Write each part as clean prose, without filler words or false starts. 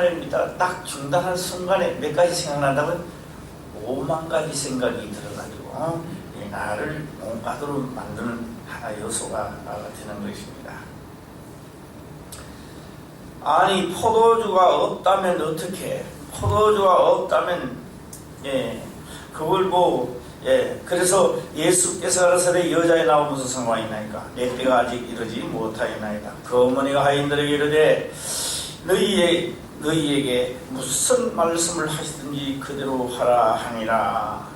입니다. 딱 중단할 순간에 몇 가지 생각난다면 5만 가지 생각이 들어가지고 나를 몽가도로 만드는 하나의 요소가 되는 것입니다. 아니 포도주가 없다면 어떻게? 포도주가 없다면 그걸 그래서 예수께서 가라사대 여자에 나와 무슨 상관이 있나이까? 내 때가 아직 이르지 못하였나이다. 그 어머니가 하인들에게 이르되 너희에게 무슨 말씀을 하시든지 그대로 하라 하니라.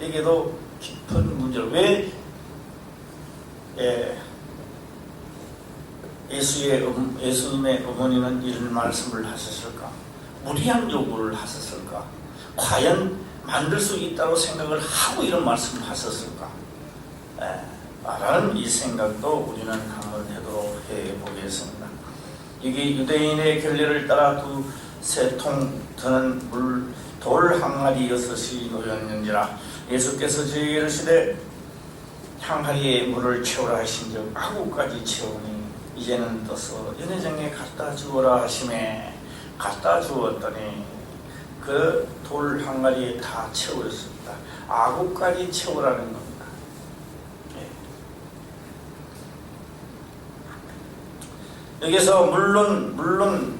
여기에도 깊은 문제를 왜 예수님의 어머니는 이런 말씀을 하셨을까? 무리한 요구를 하셨을까? 과연 만들 수 있다고 생각을 하고 이런 말씀을 하셨을까? 라는 이 생각도 우리는 한번 해보겠습니다. 이게 유대인의 결례를 따라 두세 통 드는 돌 항아리 6이 놓였는지라. 예수께서 저희에게 이르시되 항아리에 물을 채우라 하신즉 아구까지 채우니 이제는 떠서 연회장에 갖다 주어라 하심에 갖다 주었더니 그 돌 항아리에 다 채우였습니다. 아구까지 채우라는 겁니다. 여기서 물론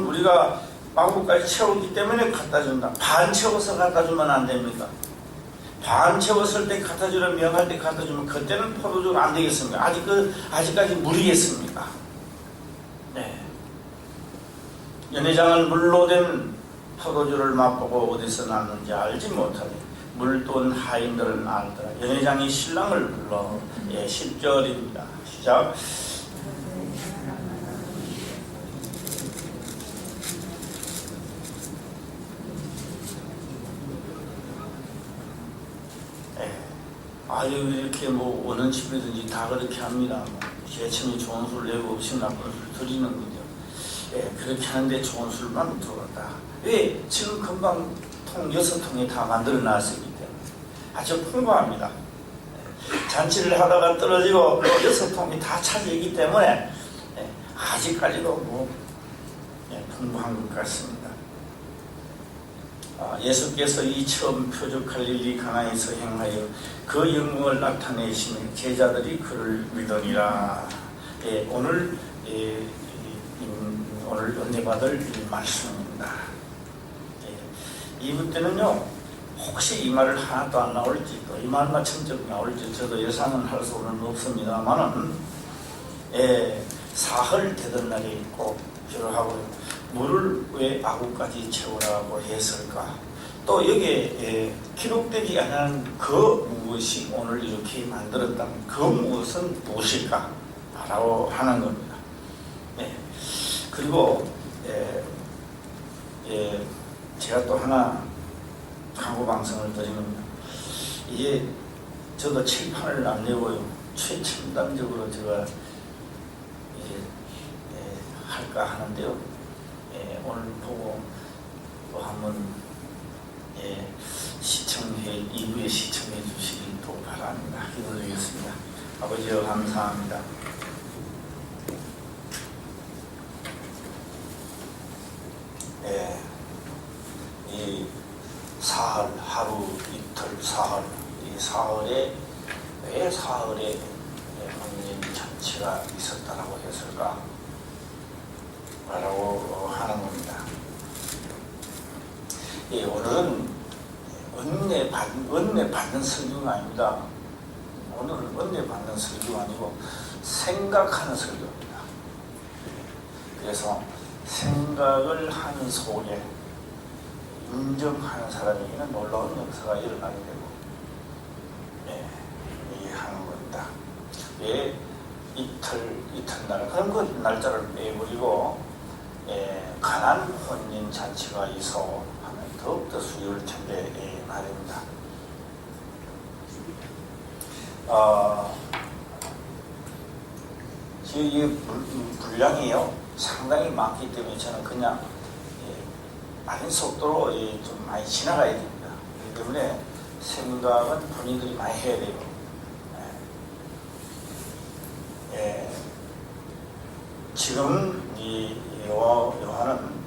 우리가 아구까지 채우기 때문에 갖다 준다. 반 채워서 갖다 주면 안 됩니까? 반 채웠을 때 갖다 주라 명할 때 갖다 주면 그때는 포도주가 안 되겠습니까? 아직까지 물이겠습니까? 연회장은 물로 된 포도주를 맛보고 어디서 났는지 알지 못하니 물돈 하인들은 알더라. 연회장이 신랑을 불러 10절입니다. 시작. 아주 이렇게 어느 집이든지 다 그렇게 합니다. 제천이 좋은 술 내고 없이 나쁜 술 드리는 거죠. 그렇게 하는데 좋은 술만 들어갔다. 왜? 지금 금방 6통에 다 만들어 놨었기 때문에 아주 풍부합니다. 잔치를 하다가 떨어지고 6통이 다 차지기 때문에 아직까지도 풍부한 것 같습니다. 예수께서 이 처음 표적 갈릴리 가나에서 행하여 그 영광을 나타내시며 제자들이 그를 믿으니라. 오늘 은혜받을 말씀입니다. 이분 때는요, 혹시 이 말을 하나도 안 나올지 또 이 말만 천적 나올지 저도 예상은 할 수는 없습니다만은 사흘 되던 날이 꼭 필요하고 물을 왜 아구까지 채우라고 했을까? 또 여기에 기록되지 않은 그 무엇이 오늘 이렇게 만들었다면 그 무엇은 무엇일까? 라고 하는 겁니다. 그리고 제가 또 하나 광고 방송을 드리는 겁니다. 이제 저도 칠판을 안 내고요. 최첨단적으로 제가 할까 하는데요. 오늘 보고 또 한번 2부에 시청해 주시기 또 바랍니다. 기도드리겠습니다. 아버지여 감사합니다. 이 사흘, 하루, 이틀, 사흘, 이 사흘에 왜 사흘에 혼인 잔치가 있었다라고 했을까? 라고 하는 겁니다. 오늘은 은혜 받는 설교가 아닙니다. 오늘은 은혜 받는 설교가 아니고 생각하는 설교입니다. 그래서 생각을 하는 속에 인정하는 사람에게는 놀라운 역사가 일어나게 되고 하는 겁니다. 왜 이튿날 그럼 그 날짜를 빼버리고 가난 혼인 잔치가 있어 하면 더욱더 수요일 텐데 말입니다. 이 분량이요 상당히 많기 때문에 저는 그냥 빠른 속도로 좀 많이 지나가야 됩니다. 그렇기 때문에 생각은 본인들이 많이 해야 돼요. 지금 이 요한은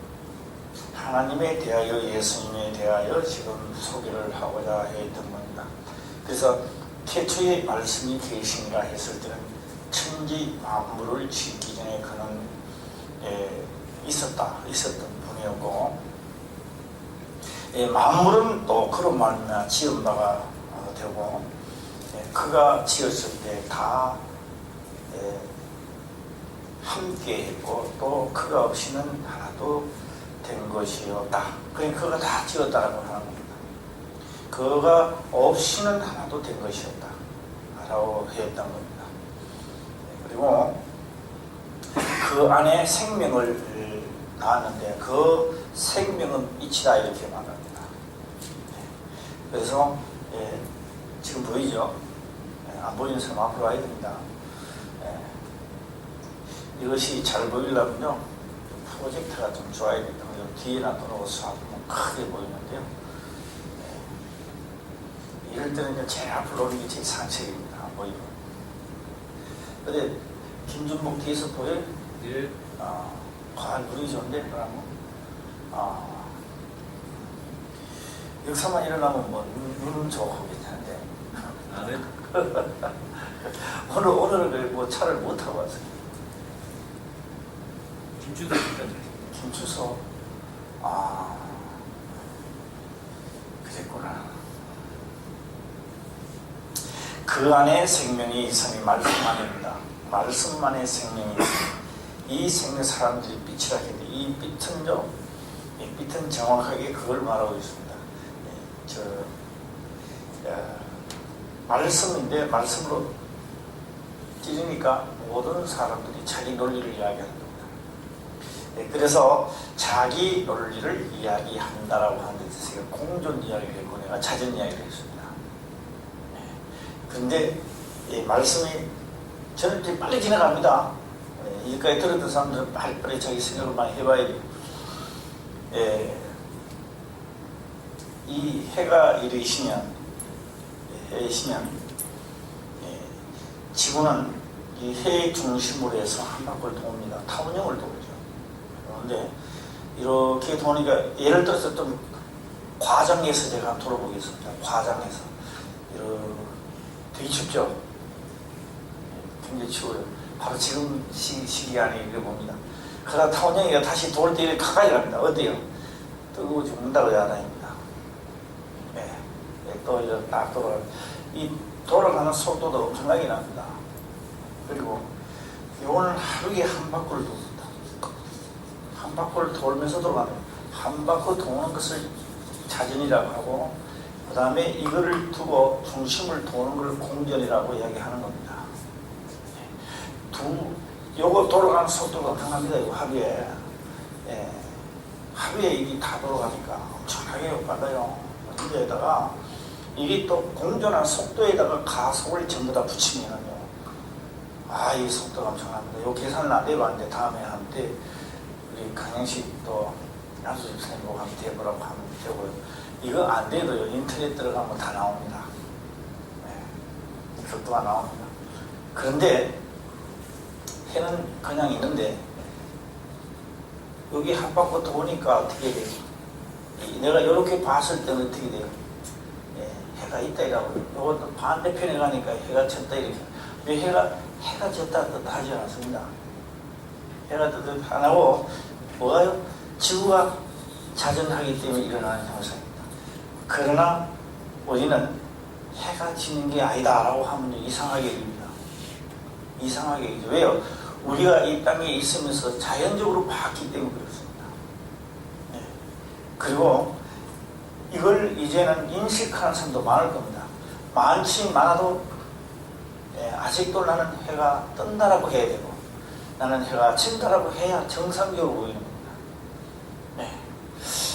하나님에 대하여 예수님에 대하여 지금 소개를 하고자 했던 겁니다. 그래서 태초에 말씀이 계시니라 했을 때는 천지 만물을 짓기 전에 그는 있었던 분이었고, 만물은 또 그런 말이나 지은 바가 되고, 그가 지었을 때 다 함께 했고, 또 그가 없이는 하나도 된 것이었다. 그러니까 그가 다 지었다라고 하는 겁니다. 그가 없이는 하나도 된 것이었다 라고 했던 겁니다. 그리고 그 안에 생명을 낳았는데 그 생명은 빛이다 이렇게 말합니다. 그래서 지금 보이죠? 안 보이는 사람 앞으로 와야 됩니다. 이것이 잘 보이려면요, 프로젝터가 좀 좋아야 됩니다. 뒤에 놔둬놓고서 크게 보이는데요. 이럴 때는 이제 제일 앞으로 오는 게 제일 상책입니다. 안 보이고. 근데 김준복 뒤에서 보여요? 예. 눈이 좋은데, 그러면. 역사만 일어나면 뭐, 눈은 좋고 괜찮은데. 안 해? 오늘은 뭐 차를 못 타고 왔어요. 김주도 있다죠. 김추서. 그랬구나. 그 안에 생명이 있으니 말씀만입니다. 말씀만의 생명이 있으니 이 생명 사람들이 빛이라 했는데 이 빛은요, 이 빛은 정확하게 그걸 말하고 있습니다. 말씀인데 말씀으로 찌르니까 모든 사람들이 자기 논리를 이야기하는 겁니다. 그래서 자기 논리를 이야기한다라고 하는 데서 제가 공존 이야기를 했고 내가 자전 이야기를 했습니다. 그런데 이 말씀이 저는 이제 빨리 지나갑니다. 이까지 들었던 사람들은 빨리빨리 자기 생각을 많이 해봐야 돼요. 이 해가 이르시면 지구는 이 해의 중심으로 해서 한 바퀴를 돕니다. 타원형을 돌죠. 그런데 이렇게 도니까 예를 들어서 좀 과장해서 제가 돌아보겠습니다. 과장해서 이렇게 되게 춥죠. 굉장히 추워요. 바로 지금 시기 안에 이렇게 봅니다. 그러다 타원형이가 다시 돌 때 이렇게 가까이 갑니다. 어때요? 뜨거워 죽는다고 야단입니다. 또 이렇게 딱 이 돌아가는 속도도 엄청나게 납니다. 그리고 오늘 하루에 한 바퀴를 돕니다. 한 바퀴를 돌면서 돌아가는, 한 바퀴 도는 것을 자전이라고 하고, 그 다음에 이거를 두고 중심을 도는 걸 공전이라고 이야기하는 겁니다. 요거 돌아가는 속도가 엄청납니다. 이거 하루에. 하루에 이게 다 돌아가니까 엄청나게 빨라요. 문제에다가 이게 또 공존한 속도에다가 가속을 전부 다 붙이면은요, 이 속도가 엄청납니다. 요 계산은 안 해봤는데 다음에 한때 우리 강영식 또 양수 집사님 보고 한번 해보라고 하면 되고요. 이거 안 돼도요, 인터넷 들어가면 다 나옵니다. 속도가 나옵니다. 그런데 해는 그냥 있는데 여기 한 바퀴 도니까 어떻게 돼요? 내가 이렇게 봤을 때는 어떻게 돼요? 해가 있다 이라고. 이것도 반대편에 가니까 해가 졌다 이렇게. 왜 해가 졌다 떴다 하지 않았습니다. 해가 떴다 안 하고 뭐가요? 지구가 자전하기 때문에 일어나는 현상입니다. 그러나 우리는 해가 지는 게 아니다라고 하면 이상하게 됩니다. 이상하게 되죠. 왜요? 우리가 이 땅에 있으면서 자연적으로 봤기 때문에 그렇습니다. 그리고 이걸 이제는 인식하는 사람도 많을 겁니다. 많지 많아도 아직도 나는 해가 뜬다라고 해야 되고 나는 해가 진다라고 해야 정상적으로 보이는 겁니다.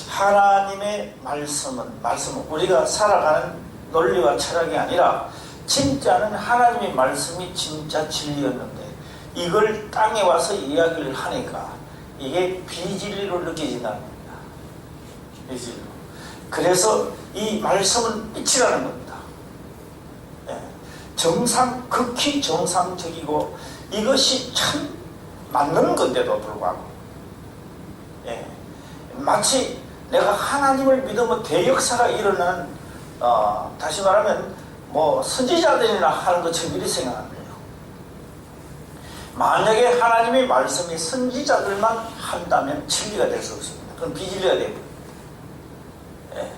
하나님의 말씀은 우리가 살아가는 논리와 철학이 아니라 진짜는 하나님의 말씀이 진짜 진리였는데 이걸 땅에 와서 이야기를 하니까 이게 비진리로 느껴진다는 겁니다. 비진리로. 그래서 이 말씀은 빛이라는 겁니다. 극히 정상적이고 이것이 참 맞는 건데도 불구하고 마치 내가 하나님을 믿으면 대역사가 일어나는 다시 말하면 뭐 선지자들이나 하는 것처럼 이렇게 생각하는 거예요. 만약에 하나님의 말씀이 선지자들만 한다면 진리가 될 수 없습니다. 그럼 비진리가 되고. 예.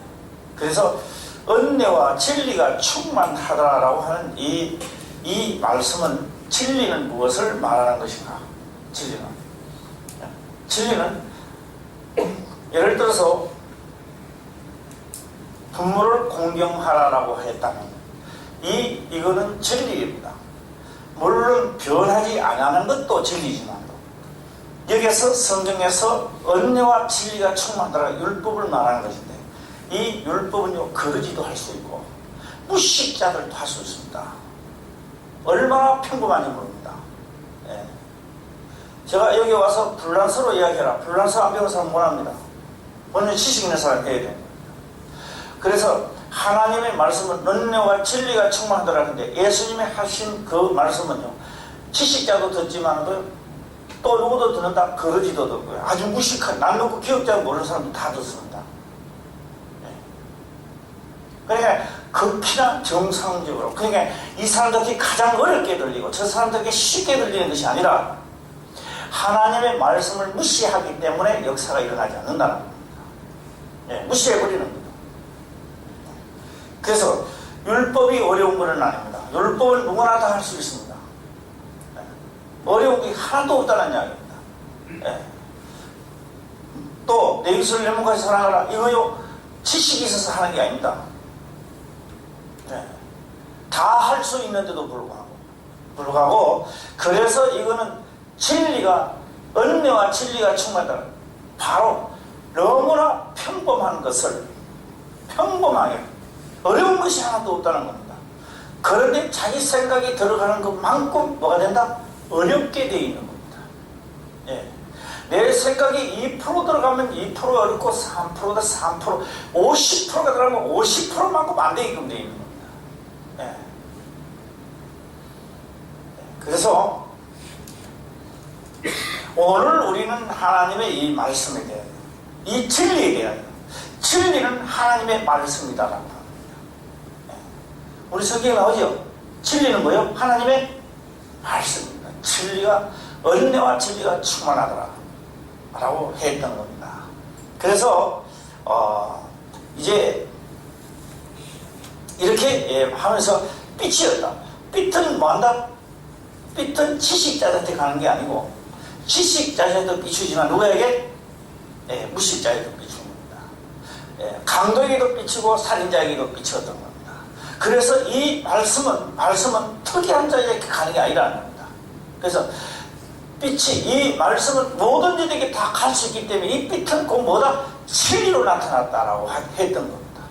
그래서 은혜와 진리가 충만하다라고 하는 이 말씀은 진리는 무엇을 말하는 것인가? 진리는 예를 들어서 부모를 공경하라라고 했다면 이거는 진리입니다. 물론 변하지 않는 것도 진리지만 여기서 성경에서 은혜와 진리가 충만하다가 율법을 말하는 것인데 이 율법은요 거르지도 할 수 있고 무식자들도 할 수 있습니다. 얼마나 평범한지 모릅니다. 예. 제가 여기 와서 불란서로 이야기해라. 불란서 안 배운 사람 못합니다. 먼저 지식 있는 사람 해야 됩니다. 그래서 하나님의 말씀은 은혜와 진리가 충만하더라는데 예수님이 하신 그 말씀은요 지식자도 듣지만 또 누구도 듣는다 거르지도 듣고요 아주 무식한 남는 거 기억자 모르는 사람도 다 듣습니다. 그러니까 극히나 정상적으로 그러니까 이 사람들에게 가장 어렵게 들리고 저 사람들에게 쉽게 들리는 것이 아니라 하나님의 말씀을 무시하기 때문에 역사가 일어나지 않는다는 겁니다. 예, 무시해버리는 겁니다. 그래서 율법이 어려운 것은 아닙니다. 율법은 누구나 다 할 수 있습니다. 어려운 게 하나도 없다는 이야기입니다. 예. 또 내 이웃을 내 몸같이 사랑하라 이거요 지식이 있어서 하는 게 아닙니다. 예. 다 할 수 있는데도 불구하고 그래서 이거는 진리가 은혜와 진리가 충만하다. 바로 너무나 평범한 것을 평범하게 어려운 것이 하나도 없다는 겁니다. 그런데 자기 생각이 들어가는 것만큼 뭐가 된다? 어렵게 되어 있는 겁니다. 예. 내 생각이 2% 들어가면 2% 어렵고 3%다 3% 50%가 들어가면 50%만큼 안 되게끔 되어 있는 겁니다. 예. 그래서 오늘 우리는 하나님의 이 말씀에 대해 이 진리에 대하여 진리는 하나님의 말씀이다라고 합니다. 우리 성경에 나오죠? 진리는 뭐예요? 하나님의 말씀입니다. 진리가 은혜와 진리가 충만하더라 라고 했던 겁니다. 그래서 이제 이렇게 하면서 빛이었다. 빛은 뭐한다? 빛은 지식자한테 가는 게 아니고 지식자에도 비추지만 누구에게? 무식자에도 비추는 겁니다. 강도에게도 비추고 살인자에게도 비추었던 겁니다. 그래서 이 말씀은 특이한 자에게 가는 게 아니라는 겁니다. 그래서 빛이 이 말씀은 모든 이들에게 다 갈 수 있기 때문에 이 빛은 곧 뭐다? 진리로 나타났다라고 했던 겁니다.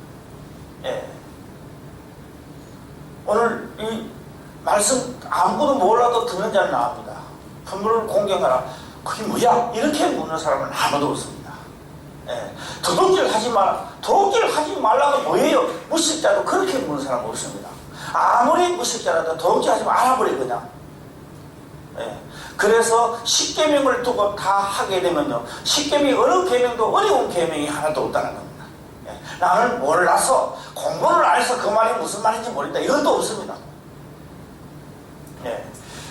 오늘 이 말씀 아무것도 몰라도 듣는 자는 나옵니다. 부모를 공경하라. 그게 뭐야? 이렇게 묻는 사람은 아무도 없습니다. 도둑질 하지 마라. 도둑질 하지 말라가 뭐예요? 무식자도 그렇게 묻는 사람 없습니다. 아무리 무식자라도 도둑질 하지 말아버려 그냥. 그래서 십계명을 두고 다 하게 되면요 십계명이 어느 계명도 어려운 계명이 하나도 없다는 겁니다. 나는 몰라서 공부를 안 해서 그 말이 무슨 말인지 모른다 이것도 없습니다.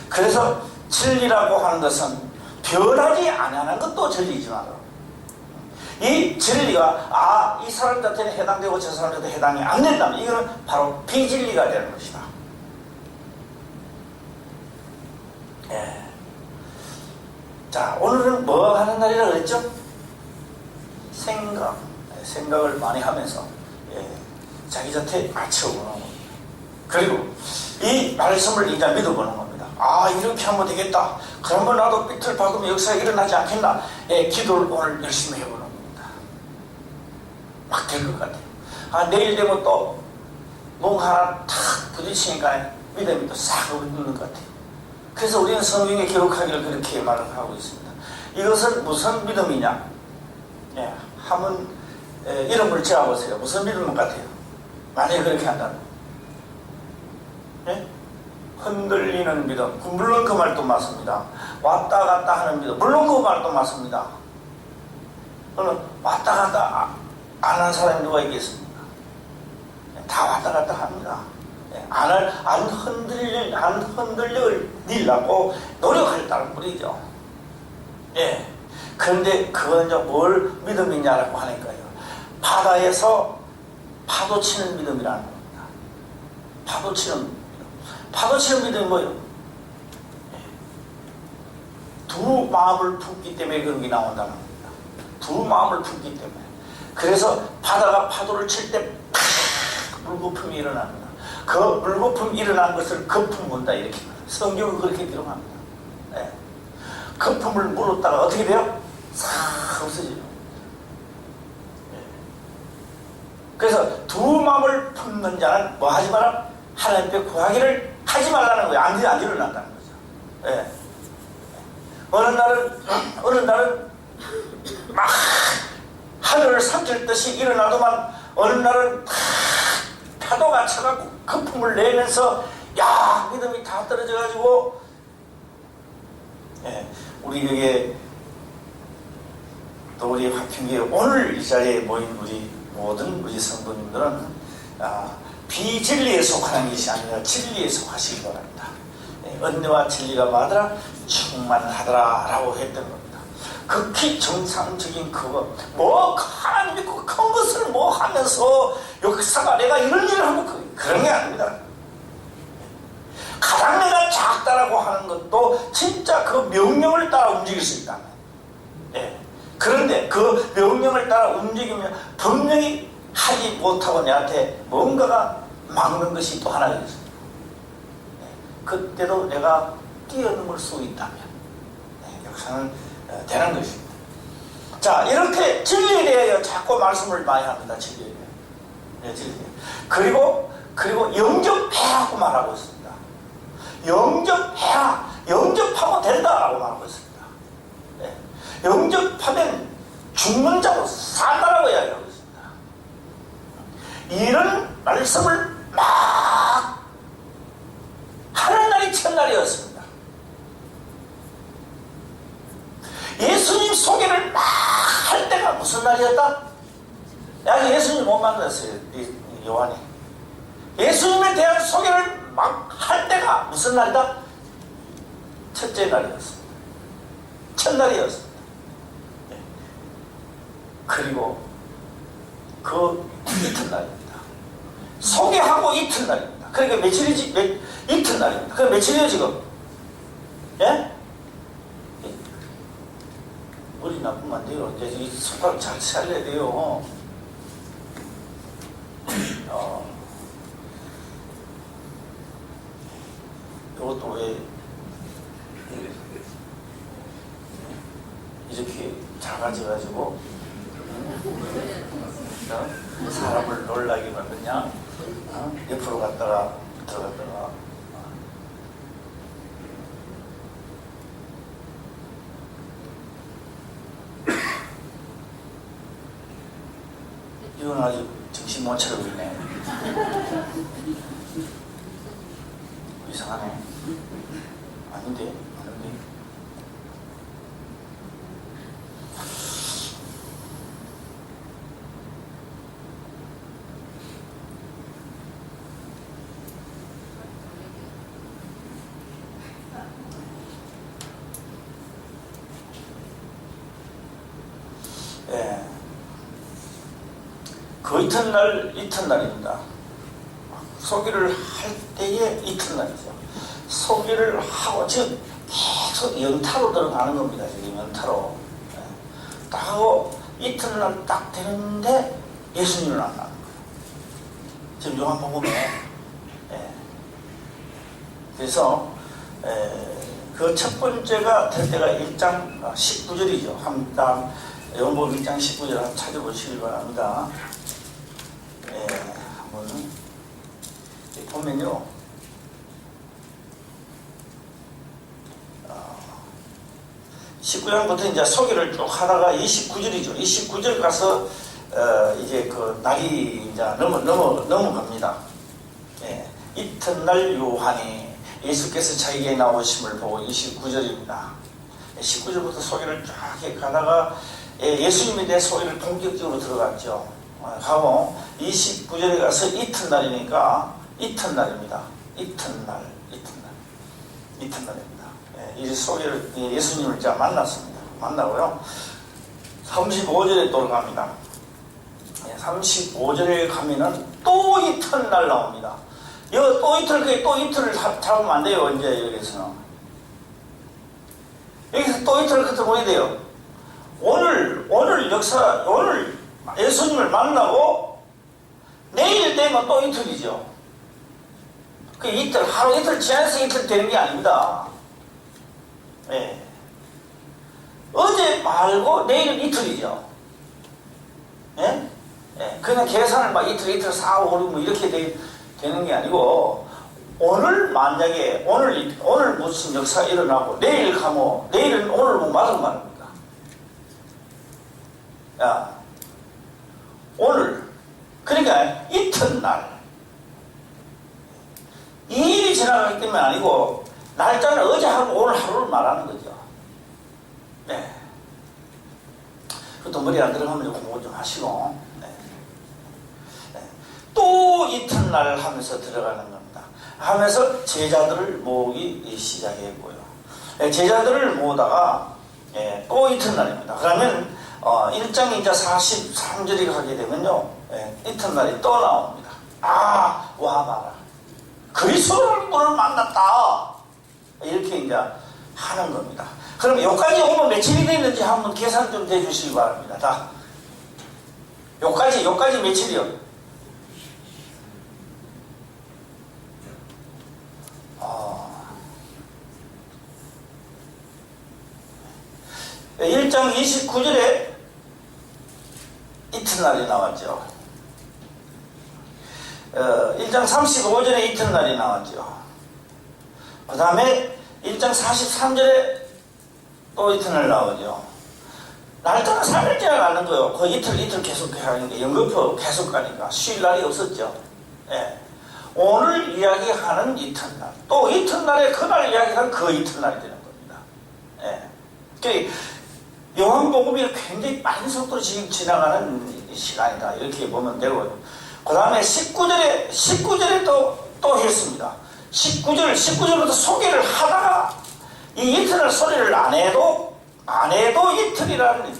그래서 진리라고 하는 것은 변하지 않는 것도 진리지만 이 진리가 이 사람들한테는 해당되고 저 사람들한테 해당이 안 된다면 이거는 바로 비진리가 되는 것이다. 자, 오늘은 뭐 하는 날이라 그랬죠? 생각을 많이 하면서 자기 자체 맞춰보는 겁니다. 그리고 이 말씀을 이제 믿어보는 겁니다. 이렇게 하면 되겠다. 그러면 나도 빛을 박으면 역사가 일어나지 않겠나? 기도를 오늘 열심히 해보는 겁니다. 막 될 것 같아요. 내일 되면 또 뭔가 하나 탁 부딪히니까 믿음이 또 싹 오르는 것 같아요. 그래서 우리는 성경에 기록하기를 그렇게 말을 하고 있습니다. 이것은 무슨 믿음이냐? 한번 이름을 지어보세요. 무슨 믿음 같아요? 만약에 그렇게 한다면 흔들리는 믿음. 물론 그 말도 맞습니다. 왔다 갔다 하는 믿음. 물론 그 말도 맞습니다. 그럼 왔다 갔다 안 한 사람이 누가 있겠습니까? 다 왔다 갔다 합니다. 안 흔들리려고 노력할 뿐이죠. 예. 그런데 그건 이제 뭘 믿음이냐라고 하니까요. 바다에서 파도 치는 믿음이라는 겁니다. 파도 치는 믿음. 파도 치는 믿음이 뭐예요? 두 마음을 품기 때문에 그런 게 나온다는 겁니다. 두 마음을 품기 때문에. 그래서 바다가 파도를 칠 때 물거품이 일어납니다. 그 물거품이 일어난 것을 거품 문다 이렇게 말합니다. 성경은 그렇게 기록합니다. 네. 거품을 물었다가 어떻게 돼요? 싹 없어져요. 네. 그래서 두 마음을 품는 자는 뭐 하지 마라? 하나님께 구하기를 하지 말라는 거예요. 안 일어난다는 거죠. 네. 어느 날은 막 하늘을 삼킬 일어나더만 어느 날은 파도가 쳐갖고 거품을 내면서 야 믿음이 다 떨어져가지고 우리 여기에 또 우리 화평교회 오늘 이 자리에 모인 우리 모든 우리 성도님들은 비진리에 속하는 것이 아니라 진리에 속하시기 바랍니다. 은혜와 진리가 뭐하더라? 충만하더라 라고 했던 겁니다. 극히 정상적인 그거 뭐 하나님 믿고 큰 것을 뭐 하면서 역사가 내가 이런 일을 하면 그런 게 아닙니다. 가장 내가 작다라고 하는 것도 진짜 그 명령을 따라 움직일 수 있다. 그런데 그 명령을 따라 움직이면 분명히 하지 못하고 내한테 뭔가가 막는 것이 또 하나 있습니다. 그때도 내가 뛰어넘을 수 있다면 역사는 되는 것입니다. 자, 이렇게 진리에 대하여 자꾸 말씀을 많이 합니다. 진리에 대해. 진리에 대해. 그리고 영접해라고 말하고 있습니다. 영접해라. 영접하면 된다라고 말하고 있습니다. 영접하면 죽는 자로 산다라고 이야기하고 있습니다. 이런 말씀을 막 하는 날이 첫날이었습니다. 예수님 소개를 막 할 때가 무슨 날이었다? 아직 예수님 못 만났어요. 요한이. 예수님에 대한 소개를 막 할 때가 무슨 날이다? 첫째 날이었습니다. 첫날이었습니다. 그리고 그 이튿날입니다. 소개하고 이튿날입니다. 그러니까 며칠이지? 이튿날입니다. 그럼 며칠이에요 지금? 예? 머리 나쁘면 안 돼요. 이제 이 손가락 잘 살려야 돼요. 이것도 왜 이렇게 작아져가지고 사람을 놀라게 만드냐? 옆으로 갔다가 들어갔다가 이건 아주 정신 못 차리고 있네. 이상하네. 아닌데? 그 이튿날입니다. 소개를 할 때의 이튿날이죠. 소개를 하고 지금 계속 연타로 들어가는 겁니다. 지금 연타로. 딱 하고 이튿날 딱 되는데 예수님을 안 나는 거예요. 지금 요한복음에. 그래서 그 첫 번째가 될 때가 1장 19절이죠. 한번 요한복음 1장 19절 한번 찾아보시기 바랍니다. 한번 보면요. 19장부터 이제 소개를 쭉 하다가 29절이죠. 29절 가서 이제 그 날이 이제 넘어갑니다. 이튿날 요한이 예수께서 자기에게 나오심을 보고 29절입니다. 19절부터 소개를 쫙 가다가 예수님에 대해 소리를 본격적으로 들어갔죠. 하고 29절에 가서 이튿날이니까 이튿날입니다. 이튿날입니다. 이 소리를 예수님을 제가 만났습니다. 만나고요. 35절에 또 갑니다. 35절에 가면은 또 이튿날 나옵니다. 이거 또 이틀을 잡으면 안 돼요. 이제 여기서는 여기서 또 이틀을 그때 보야 돼요. 오늘 역사, 오늘 예수님을 만나고 내일 되면 또 이틀이죠. 그 이틀, 하루 이틀 지나서 이틀 되는 게 아닙니다. 예. 어제 말고 내일은 이틀이죠. 예? 예. 그냥 계산을 막 이틀 4, 5, 6 뭐 이렇게 되는 게 아니고 오늘 만약에 오늘 무슨 역사가 일어나고 내일 가면 내일은 오늘 뭐 맞은 말입니다. 야, 오늘 그러니까 이튿날 이 일이 지나가기 때문에 아니고 날짜는 어제 하고 오늘 하루를 말하는 거죠. 네. 그것도 머리 안 들어가면 공부 좀 하시고. 네. 네. 또 이튿날 하면서 들어가는 겁니다. 하면서 제자들을 모으기 시작했고요. 네, 제자들을 모으다가 또 이튿날입니다. 그러면 1장 이제 43절에 가게 되면요. 이튿날이 또 나옵니다. 와봐라. 그리스도를 만났다. 이렇게 이제 하는 겁니다. 그럼 여기까지 오면 며칠이 됐는지 한번 계산 좀 해주시기 바랍니다. 자, 여기까지 며칠이요? 어, 1장 29절에 이튿날이 나왔죠. 1장 35절에 이튿날이 나왔죠. 그 다음에 1장 43절에 또 이튿날 나오죠. 날짜는 3일 지나가는 거예요. 그 이틀 계속 하는 게 연거푸 계속 가니까 쉴 날이 없었죠. 예. 오늘 이야기하는 이튿날, 또 이튿날에 그날 이야기하는 그 이튿날이 되는 겁니다. 예. 그러니까 요한복음이 굉장히 빠른 속도로 지금 지나가는 시간이다. 이렇게 보면 되고, 그 다음에 19절에 또 했습니다. 19절부터 소개를 하다가 이 이튿날 소리를 안 해도 이틀이라는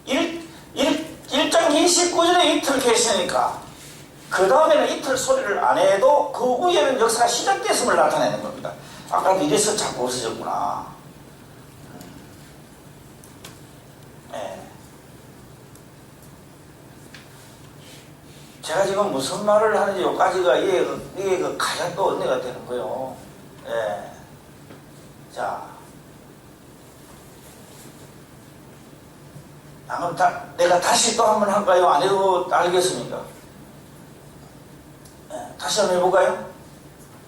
1장 29절에 이틀 계시니까 그 다음에는 이틀 소리를 안 해도 그 후에는 역사가 시작됐음을 나타내는 겁니다. 아까도 이래서 자꾸 없어졌구나. 제가 지금 무슨 말을 하는지 여기까지가 이게 가장 또 은혜가 되는 거예요. 예. 자. 그럼 내가 다시 또 한번 할까요? 안 해도 알겠습니까? 예. 다시 한번 해볼까요?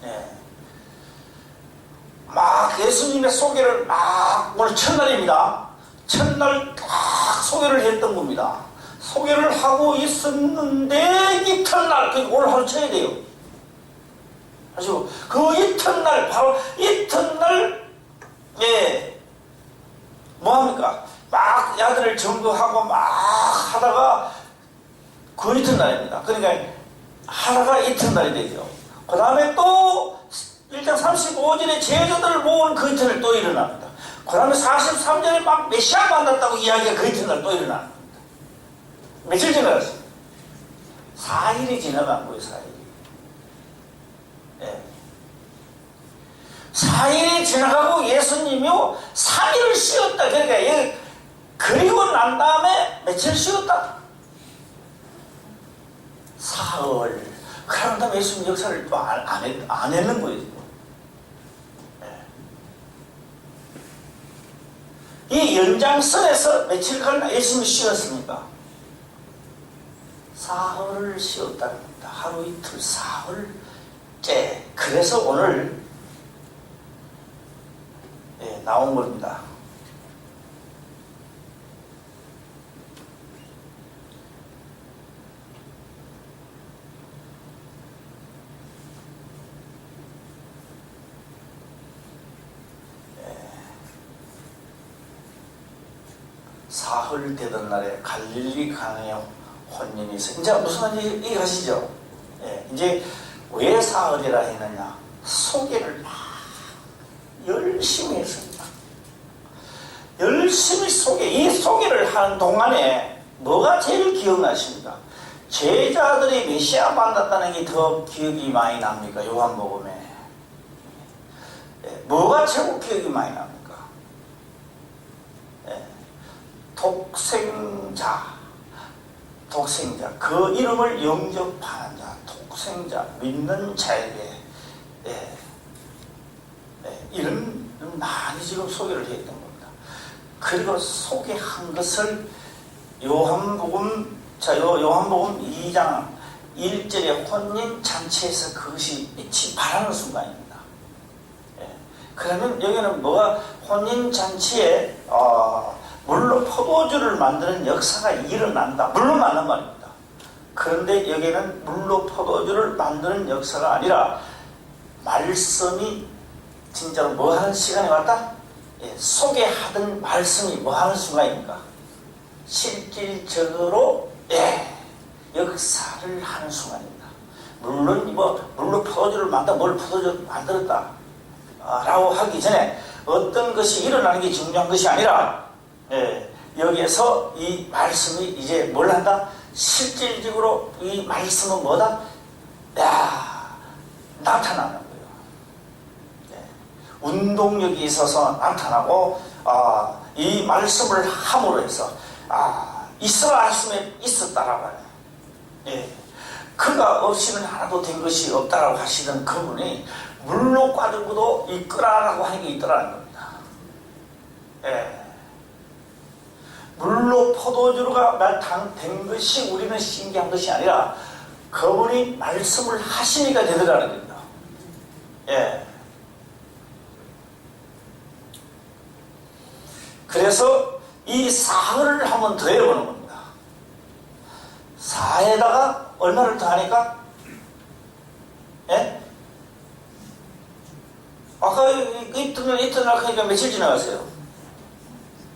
예. 막 예수님의 소개를 오늘 첫날입니다. 첫날 딱 소개를 했던 겁니다. 소개를 하고 있었는데 이튿날, 오늘 하루 쳐야 돼요. 아시고 그 이튿날, 바로 이튿날, 뭐합니까? 막 야들을 점거하고 막 하다가 그 이튿날입니다. 그러니까 하다가 이튿날이 되죠. 그 다음에 또 1장 35절에 제자들을 모은 그 이튿날 또 일어납니다. 그 다음에 43절에 막 메시아 만났다고 이야기가 그 이튿날 또 일어납니다. 며칠 지나갔어요? 4일이 지나간 거예요, 4일이. 예. 4일이 지나가고 예수님이요, 3일을 쉬었다. 그러니까, 그리고 난 다음에 며칠 쉬었다? 사흘. 그런 다음에 예수님 역사를 또 안 했는 거예요, 지금. 예. 이 연장선에서 며칠간 예수님이 쉬었습니까? 사흘을 쉬었다는 겁니다. 하루 이틀 사흘째. 그래서 오늘 나온 겁니다. 사흘 되던 날에 갈릴리 강에 혼인이 있어요. 이제 무슨 말인지 이해하시죠? 예, 이제 왜 사흘이라 했느냐? 소개를 막 열심히 했습니다. 열심히 이 소개를 하는 동안에 뭐가 제일 기억나십니까? 제자들이 메시아 만났다는 게 더 기억이 많이 납니까? 요한복음에. 예, 뭐가 최고 기억이 많이 납니까? 예, 독생자, 그 이름을 영접하는 자, 독생자, 믿는 자에게 이런 많이 지금 소개를 했던 겁니다. 그리고 소개한 것을 요한복음 2장 1절의 혼인잔치에서 그것이 빛이 발하는 순간입니다. 그러면 여기는 뭐가 혼인잔치에 물로 포도주를 만드는 역사가 일어난다. 물론 맞는 말입니다. 그런데 여기는 물로 포도주를 만드는 역사가 아니라 말씀이 진짜로 뭐 하는 시간이 왔다? 소개하던 말씀이 뭐 하는 순간입니까? 실질적으로 역사를 하는 순간입니다. 물론 물로 포도주를 뭘 포도주를 만들었다 라고 하기 전에 어떤 것이 일어나는 게 중요한 것이 아니라 여기에서 이 말씀이 이제 뭘 한다? 실질적으로 이 말씀은 뭐다? 나타나는 거예요. 운동력이 있어서 나타나고 이 말씀을 함으로 해서 있어야 하심에 있었다라고 하네. 그가 없이는 하나도 된 것이 없다라고 하시던 그분이 물로 가지고도 이끌어라고 하는 게 있더라는 겁니다. 물로 포도주가 된 것이 우리는 신기한 것이 아니라 그분이 말씀을 하시니까 되더라는 겁니다. 그래서 이 사흘을 한번 더 해보는 겁니다. 4에다가 얼마를 더 하니까? 아까 이튿날 하니까 며칠 지나갔어요?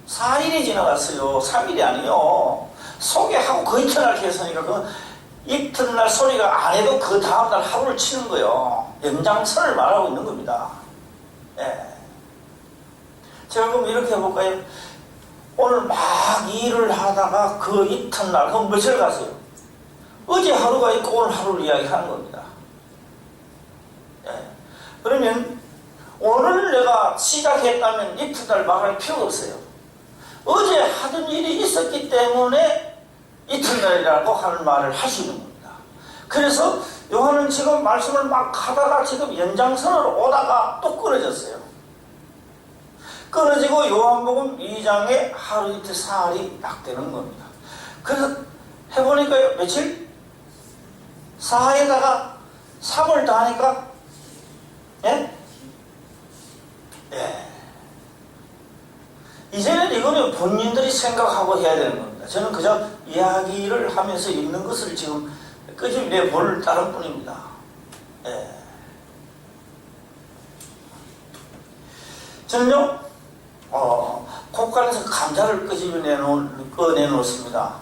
4일이 지나갔어요. 3일이 아니에요. 소개하고 그 이튿날 했으니까 그 이튿날 소리가 안 해도 그 다음날 하루를 치는 거예요. 연장선을 말하고 있는 겁니다. 제가 그럼 이렇게 해볼까요? 오늘 막 일을 하다가 그 이튿날, 그럼 며칠 갔어요? 어제 하루가 있고 오늘 하루를 이야기하는 겁니다. 그러면 오늘 내가 시작했다면 이튿날 말할 필요가 없어요. 어제 하던 일이 있었기 때문에 이튿날이라고 하는 말을 할 수 있는 겁니다. 그래서 요한은 지금 말씀을 막 하다가 지금 연장선으로 오다가 또 끊어졌어요. 끊어지고 요한복음 2장에 하루 이틀 사흘이 딱 되는 겁니다. 그래서 해보니까요, 며칠? 4에다가 3을 더하니까 이제는 이거는 본인들이 생각하고 해야 되는 겁니다. 저는 그저 이야기를 하면서 읽는 것을 지금 끄집내 볼 따른 뿐입니다. 저는요, 콧간에서 감자를 꺼내놓습니다.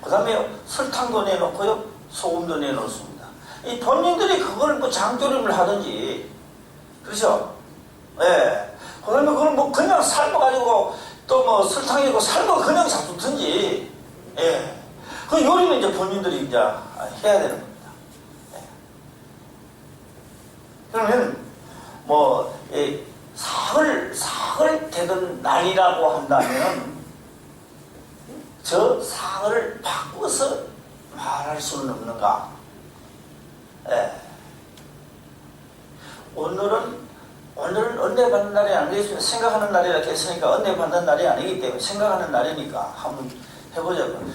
그 다음에 설탕도 내놓고요, 소금도 내놓습니다. 이 본인들이 그걸 뭐 장조림을 하든지, 그렇죠? 그 다음에 그걸 뭐 그냥 삶아가지고 또 뭐 설탕이고 삶아 그냥 잡수든지, 그 요리는 이제 본인들이 이제 해야 되는 겁니다. 그러면 뭐, 사흘 되던 날이라고 한다면 저 사흘을 바꿔서 말할 수는 없는가? 오늘은 은혜 받는 날이 아니겠습니까? 생각하는 날이라 했으니까 은혜 받는 날이 아니기 때문에 생각하는 날이니까 한번 해보자고요.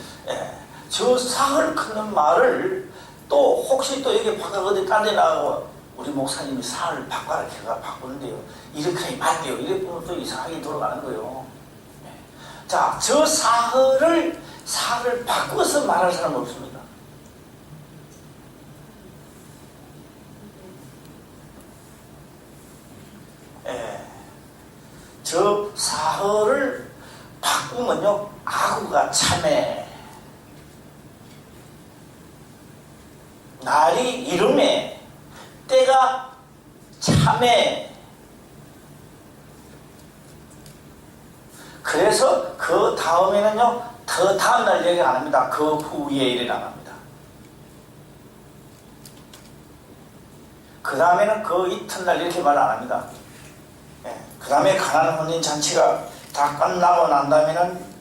저 사흘 끊는 말을 또 혹시 또 여기 바깥 어디 딴 데 나가고 우리 목사님이 사흘 바꿔라 제가 바꾸는데요. 이렇게 하면 안 돼요. 이래 보면 또 이상하게 돌아가는 거예요. 자, 저 사흘을 바꿔서 말할 사람은 없습니다. 저 사흘을 바꾸면요, 아구가 참에, 날이 이름에, 때가 참에. 그래서 그 다음에는요, 더 다음날 얘기 안 합니다. 그 후에 일이 나갑니다. 그 다음에는 그 이튿날 이렇게 말 안 합니다. 예. 그 다음에 가나안 혼인 잔치가 다 끝나고 난 다음에는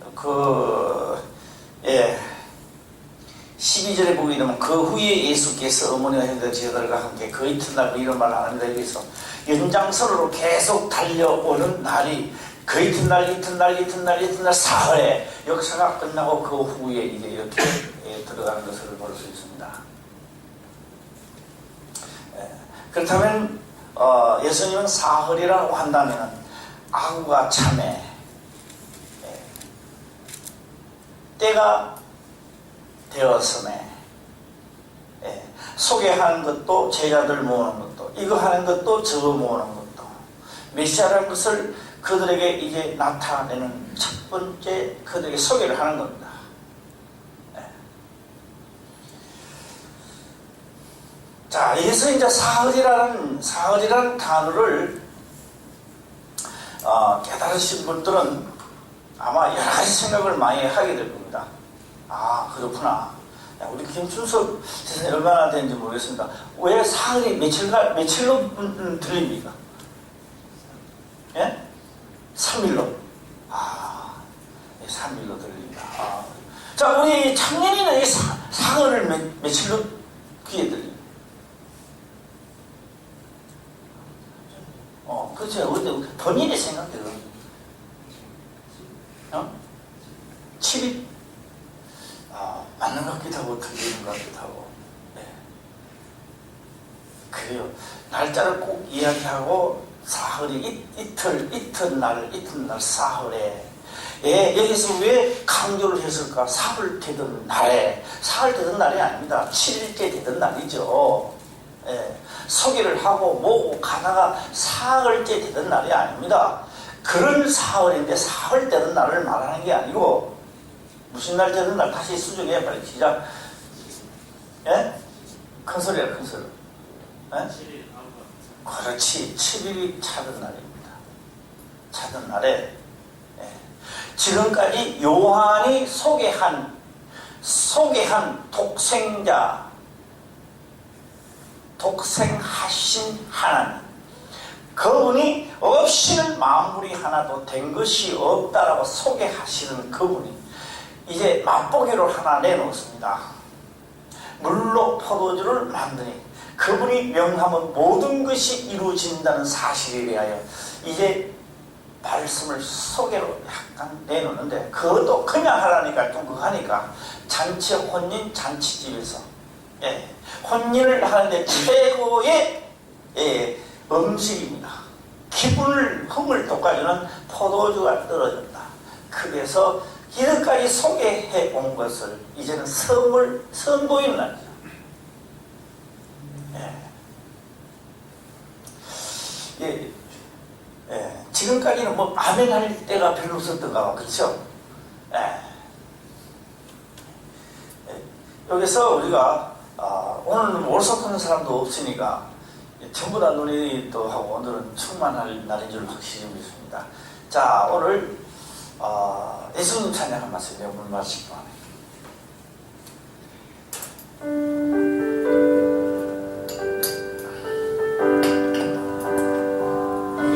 12절에 보게 되면 그 후에 예수께서 어머니와 형제 제자들과 함께 그 이튿날 이런 말 안 합니다. 여기서 연장선으로 계속 달려오는 날이 그 이튿날 사흘에 역사가 끝나고 그 후에 이제 이렇게 들어가는 것을 볼 수 있습니다. 그렇다면 예수님은 사흘이라고 한다면 아구가 참에, 때가 되었음에, 소개하는 것도 제자들 모으는 것도 이거 하는 것도 저거 모으는 것도 메시아라는 것을 그들에게 이제 나타내는 첫 번째 그들에게 소개를 하는 겁니다. 자, 여기서 이제 사흘이라는 단어를 깨달으신 분들은 아마 여러 가지 생각을 많이 하게 될 겁니다. 아, 그렇구나. 우리 김춘석 선생님 얼마나 되는지 모르겠습니다. 왜 사흘이 며칠로 들립니까? 예? 3일로. 3일로 들립니다. 자, 우리 창년이는 이 사흘을 며칠로 귀에 들립니다. 그렇죠. 근데 본인이 생각해요. 7일? 맞는 것 같기도 하고 틀리는 것 같기도 하고. 네. 그래요. 날짜를 꼭 이야기하고 사흘이 이튿날 사흘에. 여기서 왜 강조를 했을까? 사흘 되던 날에. 사흘 되던 날이 아닙니다. 7일째 되던 날이죠. 소개를 하고 뭐고 가다가 사흘째 되던 날이 아닙니다. 그런 사흘인데 사흘 되던 날을 말하는 게 아니고 무슨 날 되던 날 다시 수정해 빨리 시작. 큰 소리야 큰 소리. 그렇지. 7일이 차던 날입니다. 차던 날에 지금까지 요한이 소개한 독생하신 하나님, 그분이 없이는 만물이 하나도 된 것이 없다라고 소개하시는 그분이 이제 맛보기로 하나 내놓습니다. 물로 포도주를 만드니 그분이 명하면 모든 것이 이루어진다는 사실에 대하여 이제 말씀을 소개로 약간 내놓는데, 그것도 그냥 하라니까 좀 그거 하니까 잔치 혼인 잔치집에서 혼인을 하는데 최고의 음식입니다. 흥을 돋궈주는 포도주가 떨어졌다. 그래서 이제까지 소개해 온 것을 이제는 선보이는 날이죠. 지금까지는 뭐 아멘할 때가 별로 없었던가 봐. 그렇죠? 여기서 우리가 오늘은 월석하는 사람도 없으니까 전부 다 논의도 하고 오늘은 충만할 날인 줄 확실히 믿습니다. 자, 오늘 예수님 찬양 한 말씀 여러분 마실 동안에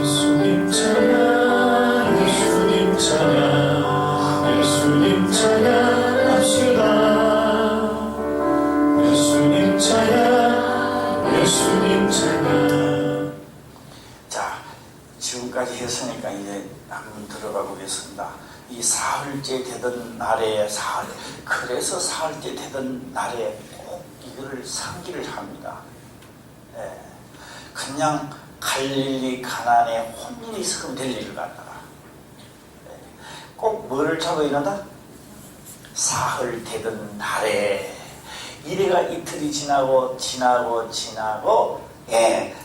예수님 찬양 예수님 찬양 예수님 찬양합시다. 예수님 찬양 예수님 찬양. 자, 지금까지 했으니까 이제 한번 들어가 보겠습니다. 이 사흘째 되던 날에 그래서 사흘째 되던 날에 꼭 이거를 상기를 합니다. 그냥 갈릴리 가나안에 혼인이 있으면 될 일을 갖다가 꼭 뭐를 잡아 일어난다? 사흘 되던 날에. 이래가 이틀이 지나고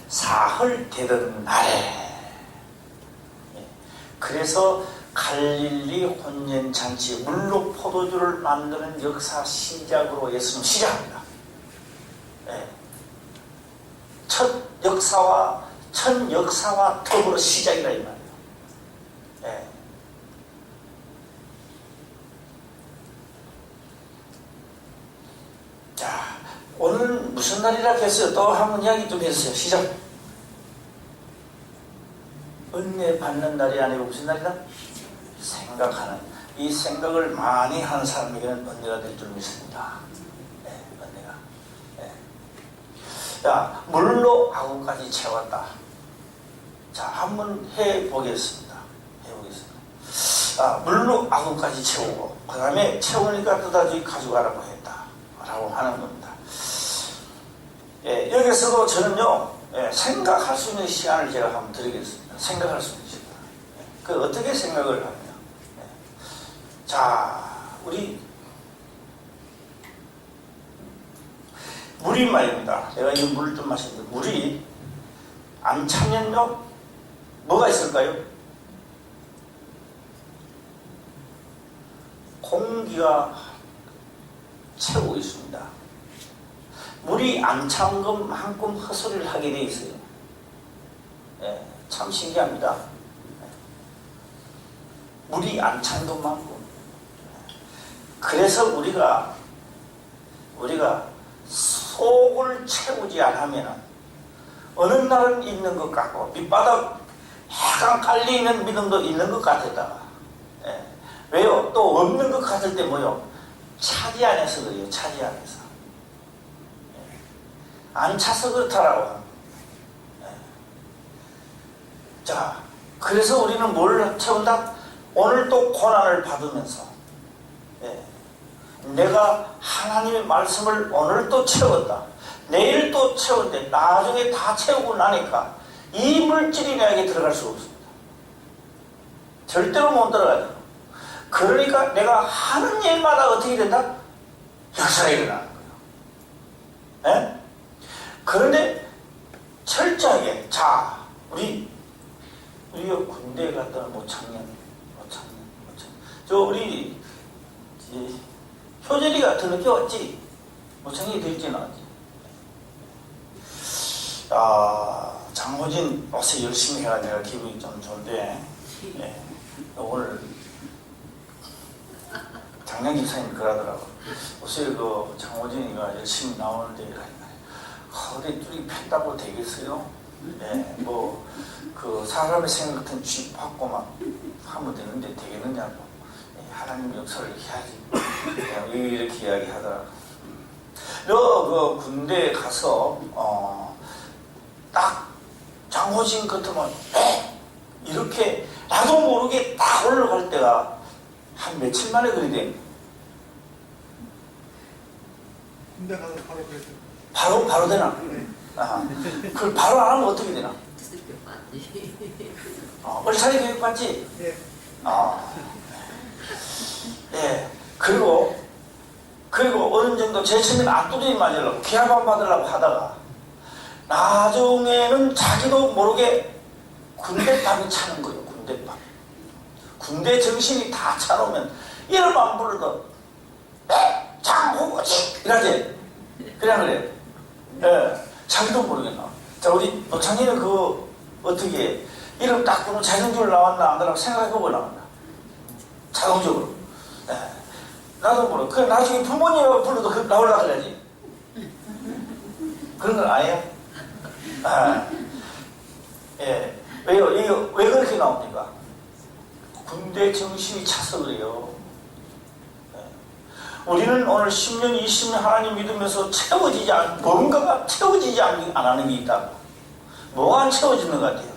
사흘 되던 날에. 그래서 갈릴리 혼연잔치 물로 포도주를 만드는 역사 시작으로 예수는 시작합니다. 예. 첫 역사와 더불어 시작이라 이 말이에요. 예. 자, 오늘 무슨 날이라 했어요? 또 한번 이야기 좀 해주세요. 시작. 은혜 받는 날이 아니고 무슨 날이다? 생각하는. 이 생각을 많이 하는 사람에게는 은혜가 될 줄 믿습니다. 네, 은혜가. 네. 자, 물로 아구까지 채웠다. 자, 한번 해보겠습니다. 물로 아구까지 채우고, 그 다음에 채우니까 또다시 가져가라고 했다. 라고 하는 겁니다. 예, 여기서도 저는요, 생각할 수 있는 시간을 제가 한번 드리겠습니다. 생각할 수 있는 시간. 그 어떻게 생각을 하느냐. 자, 물이 말입니다. 내가 이 물을 좀 마시는데, 물이 안 차면요, 뭐가 있을까요? 공기가 채우고 있습니다. 물이 안 찬 것만큼 헛소리를 하게 돼 있어요. 예, 참 신기합니다. 물이 안 찬 것만큼. 그래서 우리가 속을 채우지 않으면 어느 날은 있는 것 같고 밑바닥 약간 깔려있는 믿음도 있는 것 같았다가 예. 왜요? 또 없는 것 같을 때 뭐요? 차지 안에서 그래요. 차지 안에서. 예. 안 차서 그렇다라고. 예. 자, 그래서 우리는 뭘 채운다? 오늘 또 고난을 받으면서 예. 내가 하나님의 말씀을 오늘 또 채웠다. 내일 또 채웠는데 나중에 다 채우고 나니까 이 물질이 내게 들어갈 수가 없습니다. 절대로 못 들어가요. 그러니까 내가 하는 일마다 어떻게 된다? 역사가 일어나는 거예요. 예? 그런데 철저하게 자, 우리가 군대에 갔던 모창년 저 우리 효절이가 더 늦게 왔지? 모창이 더 일찍 나왔지? 장호진 어서 열심히 해야 내가 기분이 좀 좋은데 예, 오늘 장량 집사님이 그러더라고. 요새 그 장호진이가 열심히 나오는데 어디 뚫이 팬다고 되겠어요? 예, 뭐 그 사람의 생각 같은 쥐 받고 막 하면 되는데 되겠느냐고. 예, 하나님 역사를 해야지. 이렇게 이야기하더라고. 너 그 군대에 가서 딱 장호진 같으면 이렇게 나도 모르게 딱 올라갈 때가 한 며칠 만에 그리 돼. 군대 가서 바로 그랬어요. 바로 되나? 네. 그걸 바로 안 하면 어떻게 되나? 교육받지. 얼차례 교육 받지? 네. 예. 그리고 어느 정도 제일 처음에는 압도적인 맞으려고 기합안 받으려고 하다가 나중에는 자기도 모르게 군대밥이 차는 거예요. 군대밥. 군대 정신이 다 차놓으면 이름 안 불러도 장호지 이러지. 그래. 예. 자기도 모르겠나. 자, 우리 노창이는 그거 어떻게 이름 딱 부르면 자연적으로 나왔나 안 나왔나 생각해보고 나온다. 자동적으로. 예. 나도 모르. 그 나중에 부모님이 불러도 그 나오려고 그래야지. 그런 건 아니에요? 예. 왜요? 이게 왜 그렇게 나옵니까? 군대 정신이 차서 그래요. 예. 우리는 오늘 10년, 20년 하나님 믿으면서 뭔가가 채워지지 않는 게 있다고. 뭐가 안 채워지는 것 같아요?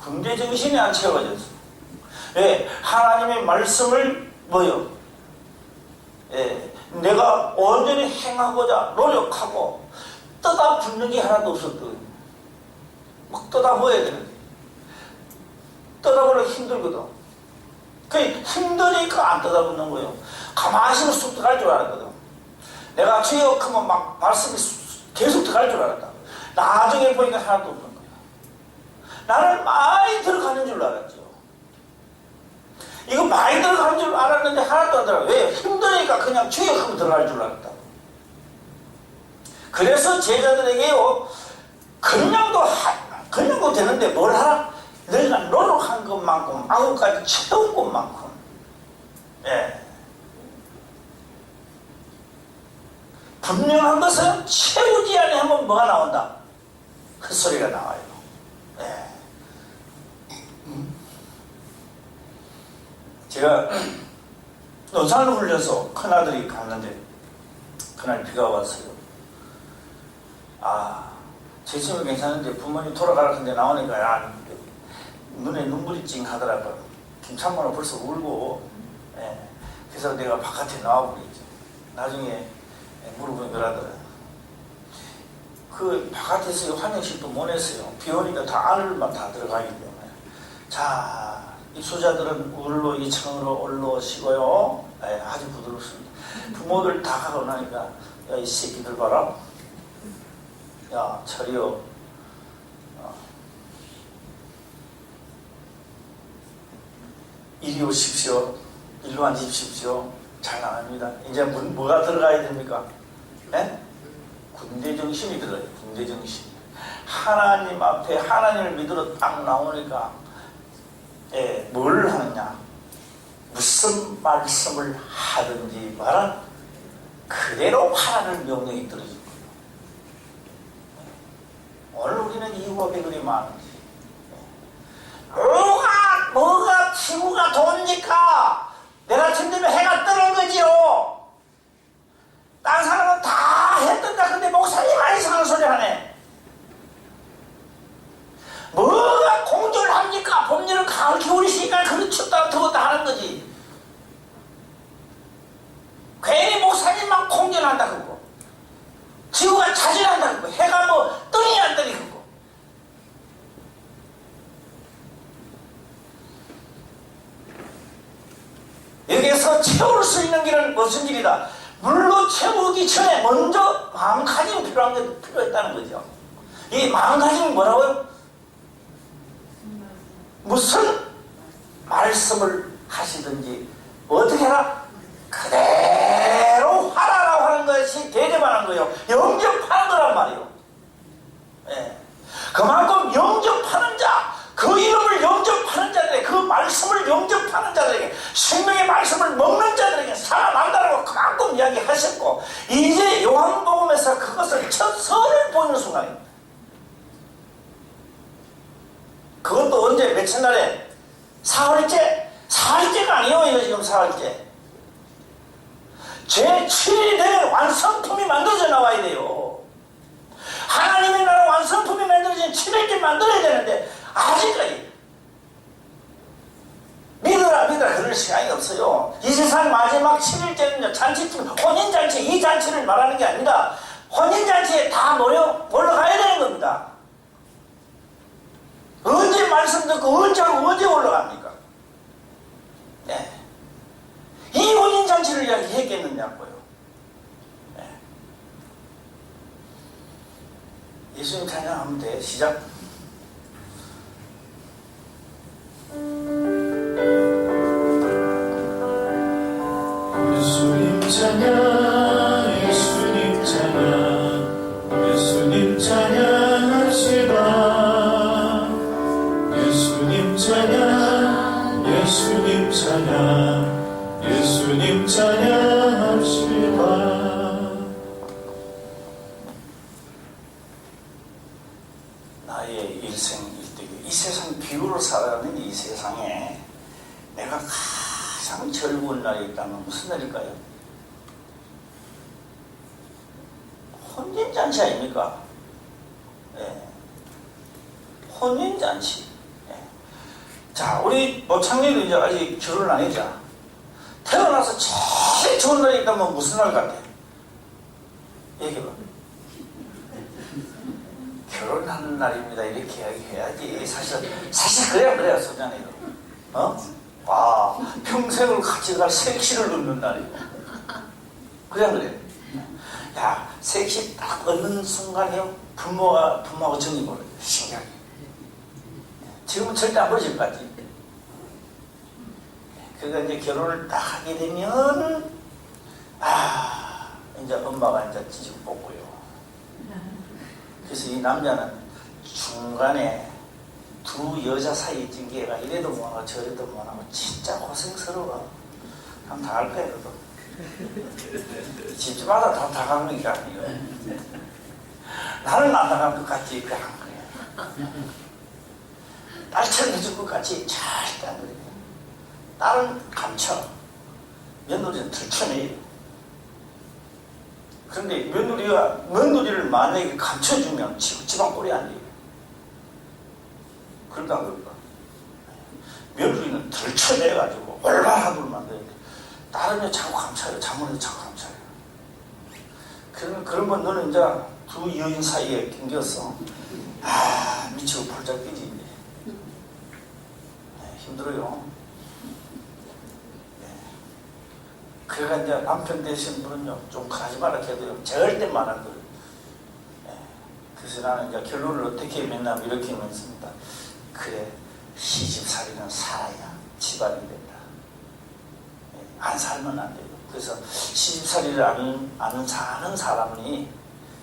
군대 정신이 안 채워졌어. 예. 하나님의 말씀을 뭐요? 예, 내가 온전히 행하고자 노력하고 떠다 붙는 게 하나도 없었거든. 막 떠다 보여야 되는데 떠다 보려고 힘들거든. 그 힘드니까 안 떠다 붙는 거예요. 가만히 있으면 쑥 들어갈 줄 알았거든. 내가 주여 크면 막 말씀이 계속 들어갈 줄 알았다. 나중에 보니까 하나도 없는 거야. 나는 많이 들어가는 줄 알았죠. 이거 많이 들어간 줄 알았는데 하나도 안 들어가. 왜? 힘드니까 그냥 주역하고 들어갈 줄 알았다. 그래서 제자들에게요, 그냥도 되는데 뭘 하라? 너희가 노력한 것만큼, 마음까지 채운 것만큼, 예. 분명한 것은 채우지 않으면 뭐가 나온다? 그 소리가 나와요. 예. 제가 노산을 훈련소 큰아들이 갔는데 그날 비가 왔어요. 재심이 괜찮은데 부모님 돌아가라 근데 나오니까 눈에 눈물이 찡하더라고요. 김창모는 벌써 울고, 예. 그래서 내가 바깥에 나와버리지. 나중에 무릎을 그러더라고요. 그 바깥에서 환영식도 못 했어요. 비 오니까 다 안으로만 다 들어가기 때문에. 자, 입소자들은 울로 이 창으로 올라오시고요. 예, 아주 부드럽습니다. 부모들 다 가고 나니까, 야, 이 새끼들 봐라. 야, 철이요. 이리 오십시오. 일로 앉으십시오. 잘 나갑니다. 이제 뭐가 들어가야 됩니까? 네? 군대 정신이 들어요. 군대 정신. 하나님 앞에 하나님을 믿으러 딱 나오니까, 예, 뭘 하느냐? 무슨 말씀을 하든지 말아 그대로 하라는 명령이 떨어질 거예요. 오늘 우리는 이유가 왜 그리 많은지. 뭐가 지구가 돕니까? 내가 지금 해가 뜨는 거지요. 딴 사람은 다 해 뜬다. 근데 목사님만 이상한 소리 하네. 뭐가 공조를 합니까? 봄여름 가을 겨울이시니까 그런 춥다 더웠다 하는 거지. 괜히 목사님만 공전한다 그거. 지구가 자진한다 그거. 해가 뭐 뜨니 안 뜨니 그거. 여기에서 채울 수 있는 길은 무슨 길이다? 물로 채우기 전에 먼저 마음가짐이 필요했다는 거죠. 이 마음가짐이 뭐라고요? 무슨 말씀을 하시든지 어떻게 하라? 그대로 하라라고 하는 것이 대접하는 거예요. 영접하는 거란 말이에요. 예. 그만큼 영접하는 자, 그 이름을 영접하는 자들에게, 그 말씀을 영접하는 자들에게, 생명의 말씀을 먹는 자들에게 살아난다라고 그만큼 이야기하셨고, 이제 요한복음에서 그것을 첫 선을 보이는 순간입니다. 그것도 언제 며칠 날에? 사흘째? 사흘째가 아니에요. 지금 사흘째. 제7일이 되면 완성품이 만들어져 나와야 돼요. 하나님의 나라 완성품이 만들어진 7일째 만들어야 되는데 아직까지 믿으라 그럴 시간이 없어요. 이 세상 마지막 7일째는 잔치쯤, 혼인잔치, 이 잔치를 말하는 게 아니라 혼인잔치에 다 올라가야 되는 겁니다. 언제 말씀 듣고 언제 올라갑니까? 네. 이 혼인잔치를 이야기했겠느냐고요. 네. 예수님 찬양하면 돼. 시작. 예수님 찬양, 예수님 찬양, 예수님 찬양합시다. 예수님 찬양, 예수님 찬양, 예수님 찬양합시다. 나의 일생일대기, 이 세상 비유로 살아가는 이 세상에 내가 가장 즐거운 날이 있다면 무슨 날일까요? 혼인잔치 아닙니까? 네. 혼인잔치. 네. 자, 우리 모창리도 이제 아직 결혼을 안 했잖아. 태어나서 제일 좋은 날이 있다면 무슨 날 같아? 얘기해봐. 결혼하는 날입니다. 이렇게 이야기해야지. 사실 그래야 소장해요. 평생을 같이 갈 색시를 얻는 날이고. 그래. 야, 색시 딱 얻는 순간이요. 부모하고 정이 벌어요. 신기하게. 지금은 절대 안 벌어질 것 같지. 그러니까 이제 결혼을 딱 하게 되면 이제 엄마가 이제 찌직 뽑고요. 그래서 이 남자는 중간에 두 여자 사이에 찡기가 이래도 뭐하고 저래도 뭐하고 진짜 고생스러워. 그럼 다 할 거야, 그거. 집집마다 다 가는 게 아니에요. 나는 안 나간 것 같이 그 한 거야. 딸처럼 해줄 것 같이 잘했다는 거예요. 딸은 감춰, 며느리는 들춰내요. 그런데 며느리를 만약에 감춰주면 집안 꼴이 아니에요. 그런다 그럴까? 며느리는 들춰내가지고 올바하도록 만들어야 돼. 딸은 자꾸 감춰요. 자문해도 자꾸 감춰요. 그러면 너는 이제 두 여인 사이에 낑겼어. 미치고 펄쩍 뛰지. 힘들어요. 그러니까 이제 남편 되신 분은요, 좀 가지 말라 해도요, 절대 말안 들어요. 그래서 나는 이제 결론을 어떻게 맺냐면 이렇게 맺습니다. 그래, 시집살이는 살아야 집안이 된다. 안 살면 안 돼요. 그래서 시집살이를 아는 사람이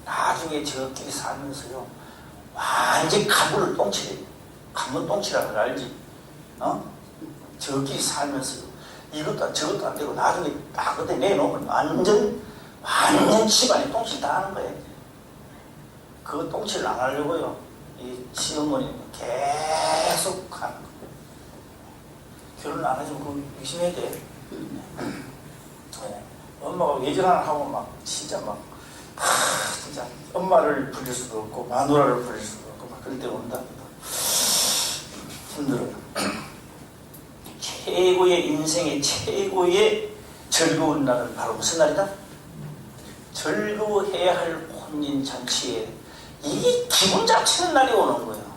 나중에 저끼리 살면서요, 완전 가물을 똥치래요. 가물 똥치라는 걸 알지? 저끼리 살면서요. 이것도 저것도 안 되고 나중에 딱 그때 내놓으면 완전 집안에 똥칠 다 하는 거예요. 그 똥칠을 안 하려고요. 이 시어머니는 계속 하는 거예요. 결혼 안 해주면 그거 의심해야 돼. 엄마가 외전하나 하고 막 진짜 진짜 엄마를 부릴 수도 없고 마누라를 부릴 수도 없고 막 그럴 때 온다. 힘들어요. 최고의 인생의 최고의 즐거운 날은 바로 무슨 날이다? 즐거워해야 할 혼인잔치에 이게 기분 잡치는 날이 오는 거예요.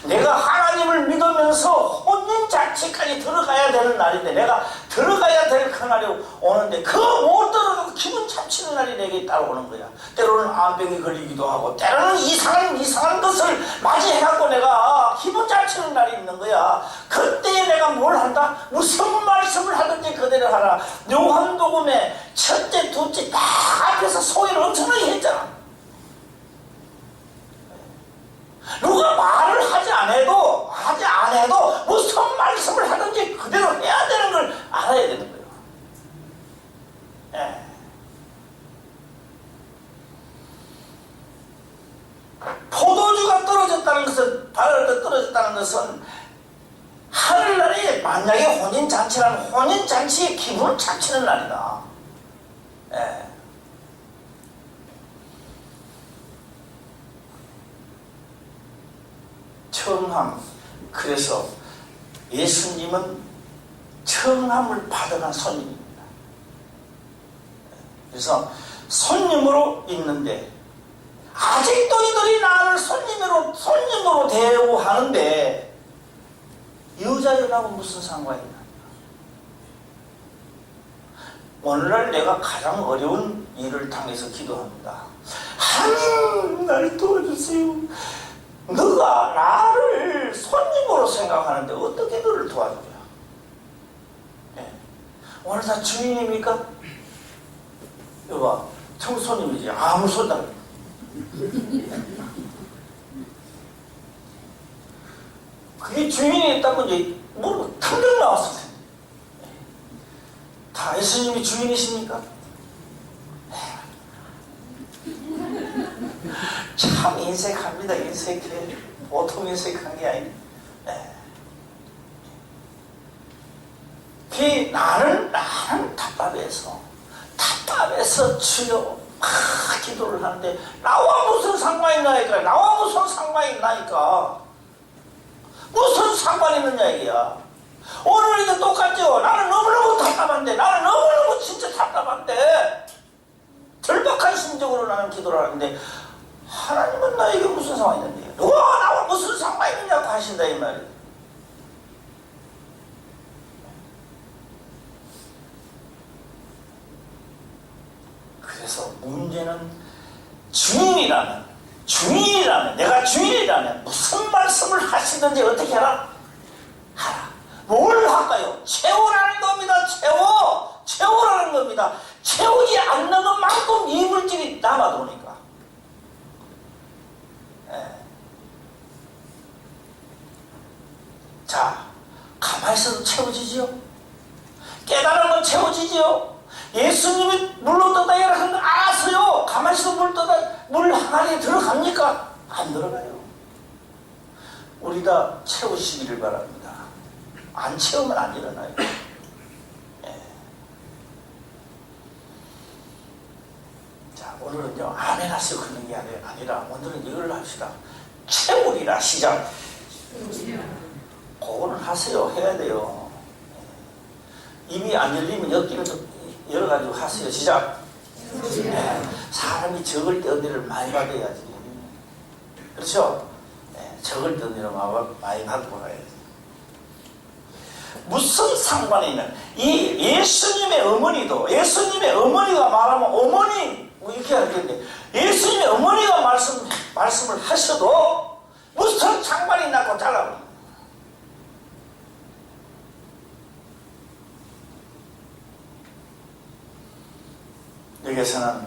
내가 하나님을 믿으면서 혼인잔치까지 들어가야 되는 날인데 내가 들어가야 될 그 날이 오는데 그거 못 들어가고 기분 잡치는 날이 내게 따라오는 거야. 때로는 암병이 걸리기도 하고 때로는 이상한 것을 맞이해갖고 내가 기분 잡치는 날이 있는 거야. 그때 내가 뭘 한다? 무슨 말씀을 하든지 그대로 하라. 요한복음에 첫째 둘째 다 앞에서 소개를 엄청나게 했잖아. 누가 말을 하지 안 해도 무슨 말씀을 하든지 그대로 해야 되는 걸 알아야 되는 거예요. 예. 포도주가 떨어졌다는 것은 하늘날에 만약에 혼인잔치라면 혼인잔치의 기분을 잡치는 날이다. 예. 청함. 그래서 예수님은 청함을 받아간 손님입니다. 그래서 손님으로 있는데 아직도 이들이 나를 손님으로 대우하는데 여자들하고 무슨 상관이 있나? 오늘날 내가 가장 어려운 일을 당해서 기도합니다. 하나님 나를 도와주세요. 너가 나를 손님으로 생각하는데 어떻게 너를 도와줘요? 네. 오늘 다 주인입니까? 여봐, 청소년이지 아무 소리도 안 해. 그게 주인이 있다면 이제 뭐 탕경 나왔을 텐데. 다 예수님이 주인이십니까? 참 인색합니다. 인색해. 보통 인색한 게 아니에요. 네. 나는 답답해서 주여 기도를 하는데 나와 무슨 상관이 있나니까. 무슨 상관이 있느냐 이게야. 오늘 이게 똑같죠. 나는 너무너무 답답한데 진짜 답답한데 절박한 심정으로 나는 기도를 하는데 하나님은 나에게 무슨 상관이 있는데 누가 나와 무슨 상관이 있느냐고 하신다 이 말이에요. 그래서 문제는 주인이라면 내가 주인이라면 무슨 말씀을 하시든지 어떻게 하라? 뭘 할까요? 채우라는 겁니다. 채우라는 겁니다. 채우지 않는 것만큼 이물질이 남아도니까. 자, 가만히 있어도 채워지지요. 깨달은 건 채워지지요. 예수님이 물로 떠다 이라 하는 거 알았어요. 가만히 있어도 물 항아리에 들어갑니까? 안 들어가요. 우리 다 채우시기를 바랍니다. 안 채우면 안 일어나요. 자, 오늘은요, 아멘 하시고 그런 게 아니라 오늘은 이걸 합시다. 채우리라 시작. 그거는 하세요. 해야 돼요. 입이 안 열리면 엮기는 열어가지고 하세요. 시작. 사람이 적을 때 은혜를 많이 받아야지. 그렇죠? 적을 때 은혜를 많이 받고 가야지. 무슨 상관이 있는 이 예수님의 어머니가 말하면 어머니 뭐 이렇게 할 텐데 예수님의 어머니가 말씀을 하셔도 무슨 상관이 있나고 잘라버립니다. 여기에서는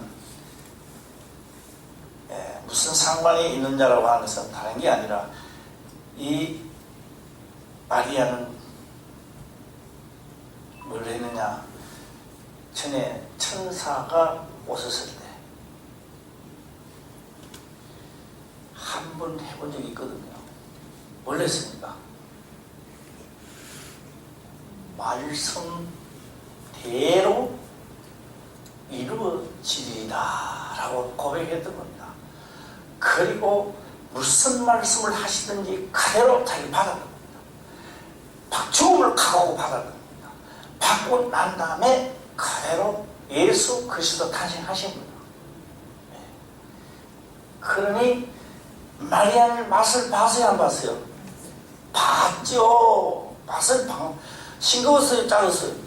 무슨 상관이 있느냐라고 하는 것은 다른 게 아니라 이 마리아는 뭘 했느냐. 전에 천사가 오셨을 때 한 번 해본 적이 있거든요. 뭘 했습니까? 말씀대로 이루어지리다 라고 고백했던 겁니다. 그리고 무슨 말씀을 하시든지 그대로 자기 받았던 겁니다. 죽음을 각오하고 받았던 겁니다. 받고 난 다음에 그대로 예수 그리스도 탄생하신 겁니다. 그러니 마리아는 맛을 봤어요, 안 봤어요? 봤죠. 맛을 싱거웠어요, 짜졌어요?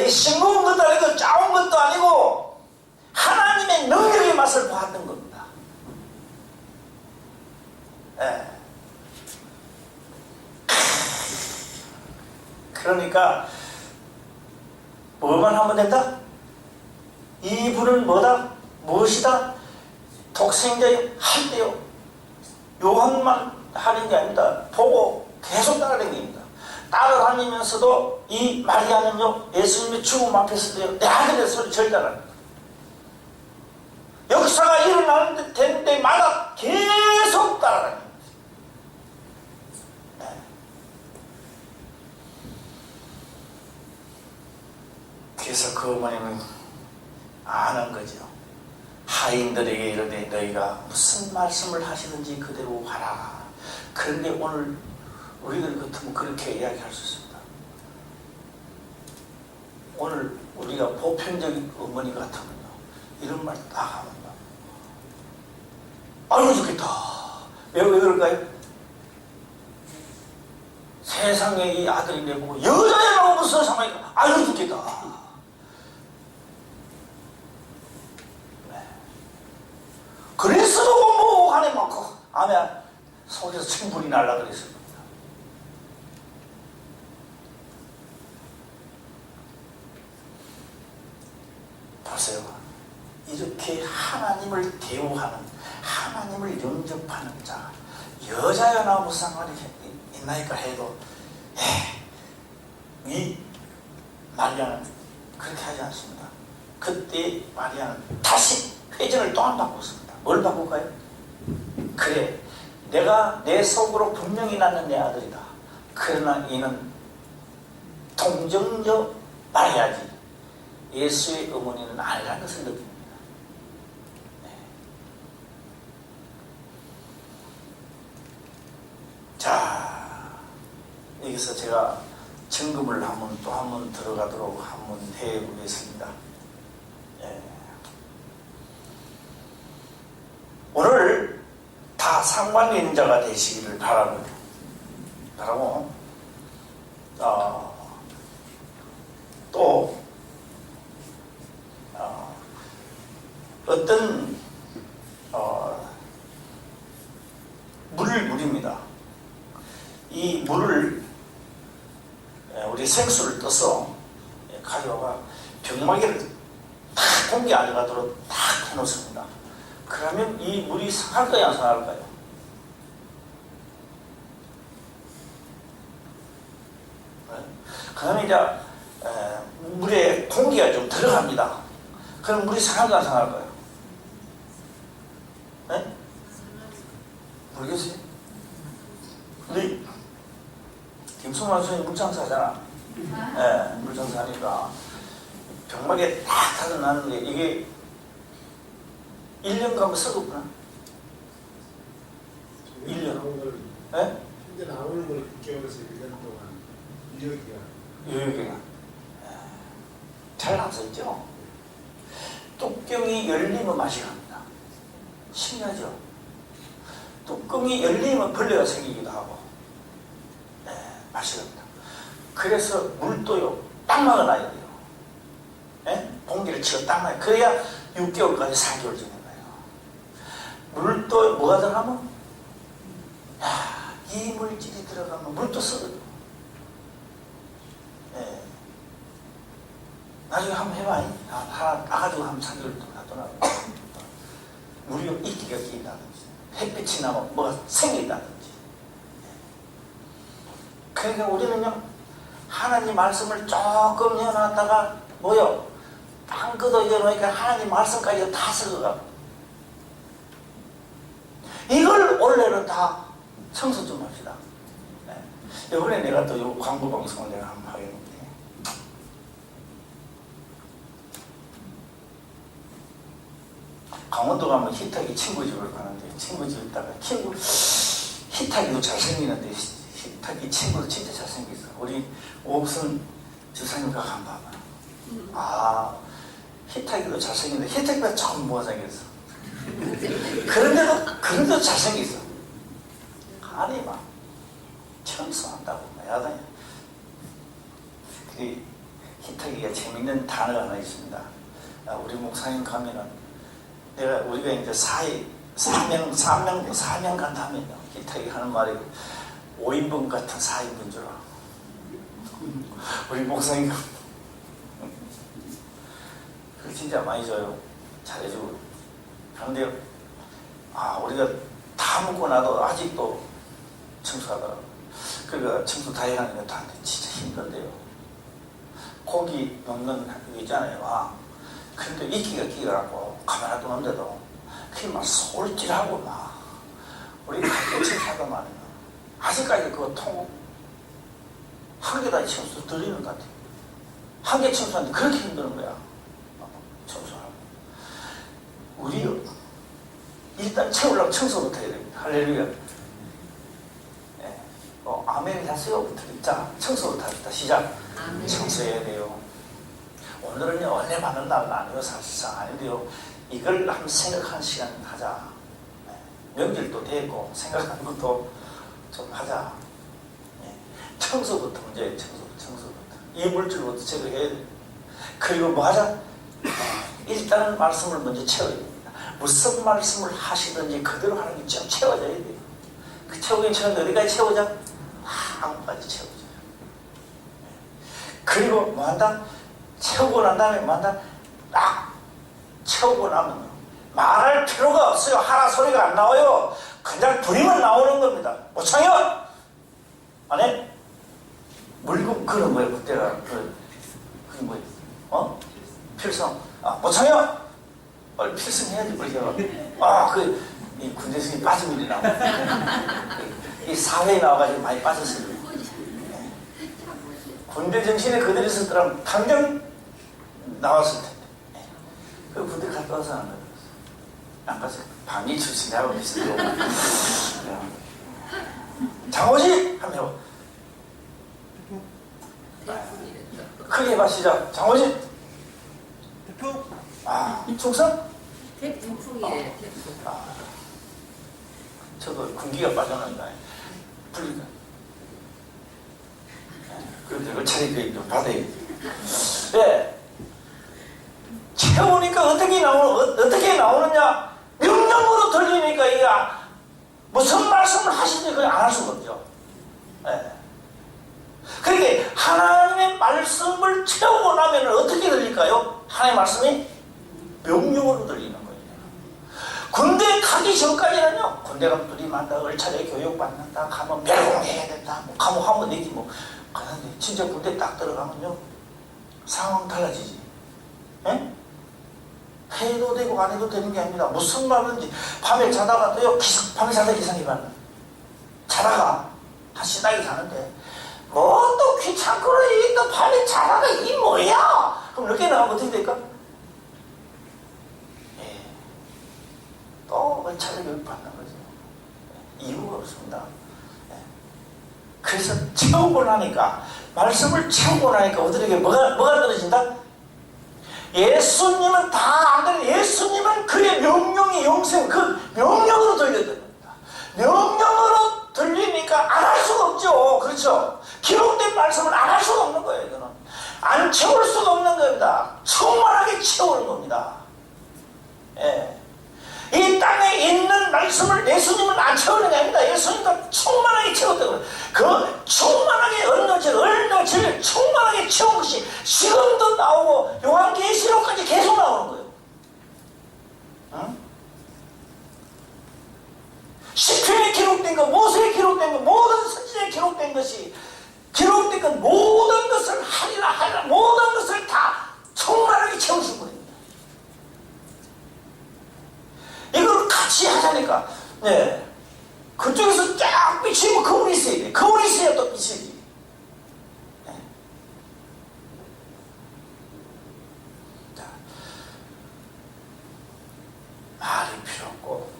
이 싱거운 것도 아니고 짜온 것도 아니고 하나님의 능력의 맛을 보았던 겁니다. 그러니까 뭐만 하면 된다? 이분은 뭐다? 무엇이다? 독생자의 할 때요. 요한만 하는 게 아닙니다. 보고 계속 따라다닙니다. 따라다니면서도 이 마리아는요, 예수님의 죽음 앞에서도요, 내 아들의 소리 절대 안 합니다. 역사가 일어나는 된 데마다 계속 따라다닙니다. 그래서 그 어머니는 아는 거죠. 하인들에게 이르되 너희가 무슨 말씀을 하시든지 그대로 하라. 그런데 오늘 우리들 같으면 그렇게 이야기할 수 있습니다. 오늘 우리가 보편적인 어머니 같으면요, 이런 말 딱 합니다. 아이고 좋겠다. 왜 그럴까요? 세상에 이 아들이 내보고 여자애라고 무슨 상관이니까 아이고 좋겠다. 그리스도가 뭐 안에 막 안에 속에서 침불이 날라 그랬습니다. 보세요. 이렇게 하나님을 대우하는, 하나님을 영접하는 자, 여자여나 무슨 상관이 있나이까 해도 이 마리아는 그렇게 하지 않습니다. 그때 마리아는 다시 회전을 또 안 바꿨습니다. 뭘 바꿀까요? 그래, 내가 내 속으로 분명히 낳는 내 아들이다. 그러나 이는 동정녀 말해야지 예수의 어머니는 아니라는 것을 느낍니다. 자, 여기서 제가 점검을 또 한 번 들어가도록 한번 해보겠습니다. 오늘 다 상관이 있는 자가 되시기를 바라고 또 어떤 우리 생수를 떠서 가져와 병마개를 다 공기 안에 가도록 다 해놓습니다. 그러면 이 물이 상할까요, 안 상할까요? 그러면 이제 물에 공기가 좀 들어갑니다. 그럼 물이 상할까요, 안 상할까요? 네? 모르겠어요? 우리 김성환 선생님 물장사잖아. 네, 물장사니까 병막에 딱 타져나는데 이게 1년 가면 썩었구나. 1년. 네? 현재 나오는 걸 6개월에서 1년 동안 유효기간. 유효기간. 잘 나서있죠? 뚜껑이 열리면 맛이 갑니다. 신기하죠? 뚜껑이 열리면 벌레가 생기기도 하고 맛이 갑니다. 그래서 물도요 딱 막아놔야 돼요. 봉기를 치고 딱 막아야 돼요. 그래야 6개월까지 4개월 정도 나요. 물도 뭐가 들어가면 이 물질이 들어가면 물도 썩어요. 나중에 한번 해봐. 하나 따가지고 한번 3개월 동안 놔둬. 물이 이끼가 끼인다든지 햇빛이 나면 뭐가 생긴다든지. 그러니까 우리는요 하나님 말씀을 조금 해놨다가 뭐요? 빵 끄덕 열어놓으니까 하나님 말씀까지 다 썩어가고 이걸 원래는 다 청소 좀 합시다. 이번에 내가 또 요 광고 방송을 내가 한번 하겠는데 강원도 가면 희탁이 친구 집을 가는데 친구 집에 있다가 친구 희탁이도 잘생기는데 희탁이 친구도 진짜 잘생겼어. 우리 오옥순 주사님과 한번 봐봐. 희탁이도 잘생겼는데 희탁이가 조금 못생겼어. 그런데도 잘생겼어. 아니 막 청소한다고 야단이야. 그 희탁이가 재밌는 단어가 하나 있습니다. 우리 목사님 가면은 우리가 이제 사명 간다면요. 희탁이 하는 말이 5인분 같은 4인분 줄 알아. 우리 목사님 그 진짜 많이 줘요. 잘해주고. 그런데 우리가 다 먹고 나도 아직도 청소하더라고. 그러니까 청소 다 해가니까 다 진짜 힘든데요. 고기 먹는 거 있잖아요. 그런데 이끼가 끼어갖고 카메라도 없는데도 그게 막 솔질하고 막 우리 갈대치 하다 말이야. 아직까지 그거 통 한 개다 청소 들리는 것 같아. 한 개 청소하는데 그렇게 힘드는 거야. 청소하고. 우리 일단 채우려면 청소부터 해야 됩니다. 할렐루야. 아멘 하세요. 자, 청소부터 합시다. 시작. 아멘. 청소해야 돼요. 오늘은요 원래 많은 날은 아니에요. 사실상 아닌데요. 이걸 한번 생각하는 시간 하자. 명절도 되고 생각하는 것도 좀 하자. 청소부터 문제예요. 청소부터. 이물질부터 제거해야 돼요. 그리고 뭐 하자? 일단은 말씀을 먼저 채워야 됩니다. 무슨 말씀을 하시든지 그대로 하는 게 좀 채워져야 돼요. 그 채우긴 채우는데 어디까지 채우자? 한까지 채워져요. 그리고 뭐 한다? 채우고 난 다음에 뭐 한다? 딱 채우고 나면 말할 필요가 없어요. 하나 소리가 안 나와요. 그냥 부리면 나오는 겁니다. 모창이요! 아니? 물금 그런 거예요. 그때가 그게 뭐예요? 필성. 모창이요! 빨리 필승해야지 그러죠. 이 군대생이 빠진 일이 나와. 이 사회에 나와가지고 많이 빠졌어요. 군대 정신에 그대로 있었더라면 당장 나왔을 텐데. 그 군대 갔다 와서 안 갔어. 안 갔어. 방위 출신하고 비슷해요. 장호지! 한번 해봐. 크게 해봐, 시작. 장호지! 대표. 충성? 대풍풍이래. 저도 군기가 빠져나온다. 풀리다. 그래서 이걸 차리게 좀 받아야지. 채우니까 어떻게 나오느냐? 명령으로 들리니까 이게 무슨 말씀을 하시는지 그냥 안 할 수가 없죠. 그러니까 하나님의 말씀을 채우고 나면 어떻게 들릴까요? 하나님의 말씀이 명령으로 들리는 거예요. 군대 가기 전까지는요, 군대 가면 누리만다, 얼차례 교육받는다, 가면 멸공해야 된다, 뭐 가면 하면 내기 뭐. 그런데 진짜 군대 딱 들어가면요, 상황 달라지지. 예? 해도 되고 안 해도 되는 게 아닙니다. 무슨 말인지 밤에 자다가 또요, 밤에 자다 기상이 받는. 자다가 다시 나게 자는데 뭐 또 귀찮고로 또 밤에 자다가 이 뭐야? 그럼 늦게 나가면 어떻게 될까? 예. 또 얼차례 교육 받는 거죠. 이유가 없습니다. 예. 그래서 채우고 나니까, 말씀을 채우고 나니까 어들에게 뭐가 떨어진다? 예수님은 다 안 되는, 예수님은 그의 명령이 영생, 그 명령으로 들려드립니다. 명령으로 들리니까 안 할 수가 없죠. 그렇죠? 기록된 말씀을 안 할 수가 없는 거예요. 이거는 안 채울 수가 없는 겁니다. 충만하게 채우는 겁니다. 예. 이 땅에 있는 말씀을 예수님은 안 채우는 게 아닙니다. 예수님도 충만하게 채웠다고요. 그 충만하게 얼마질 충만하게 채운 것이 지금도 나오고 요한계시록까지 계속 나오는 거예요. 응? 시편에 기록된 것, 모세에 기록된 것, 모든 선지자에 기록된 것이, 기록된 것 모든 것을 하리라 모든 것을 다 충만하게 채우신 거예요. 이걸 같이 하자니까, 네. 그쪽에서 쫙 비치면 그물이 있어야 돼. 그물이 있어야 또 비치지. 네. 자, 말이 필요 없고,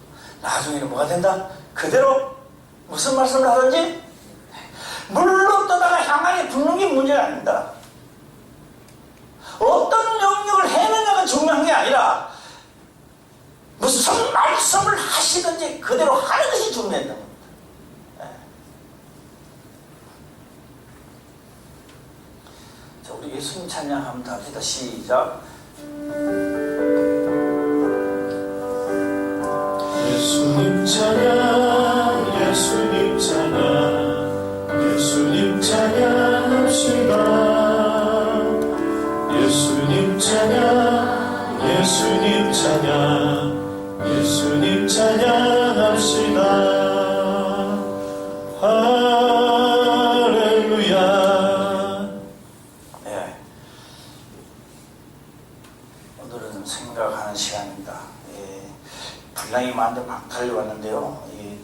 나중에는 뭐가 된다? 그대로 무슨 말씀을 하든지, 물로 떠다가 향하게 붙는 게 문제가 아닙니다. 어떤 영역을 해느냐가 중요한 게 아니라, 무슨 말씀을 하시든지 그대로 하는 것이 중요했던 겁니다. 네. 자, 우리 예수님 찬양하면 다 합시다. 시작. 예수님 찬양, 예수님 찬양, 예수님 찬양합시다. 예수님 찬양, 예수님 찬양, 예수님 찬양합시다. 할렐루야. 네. 오늘은 생각하는 시간입니다. 예. 분량이 많은데 막 달려왔는데요. 예.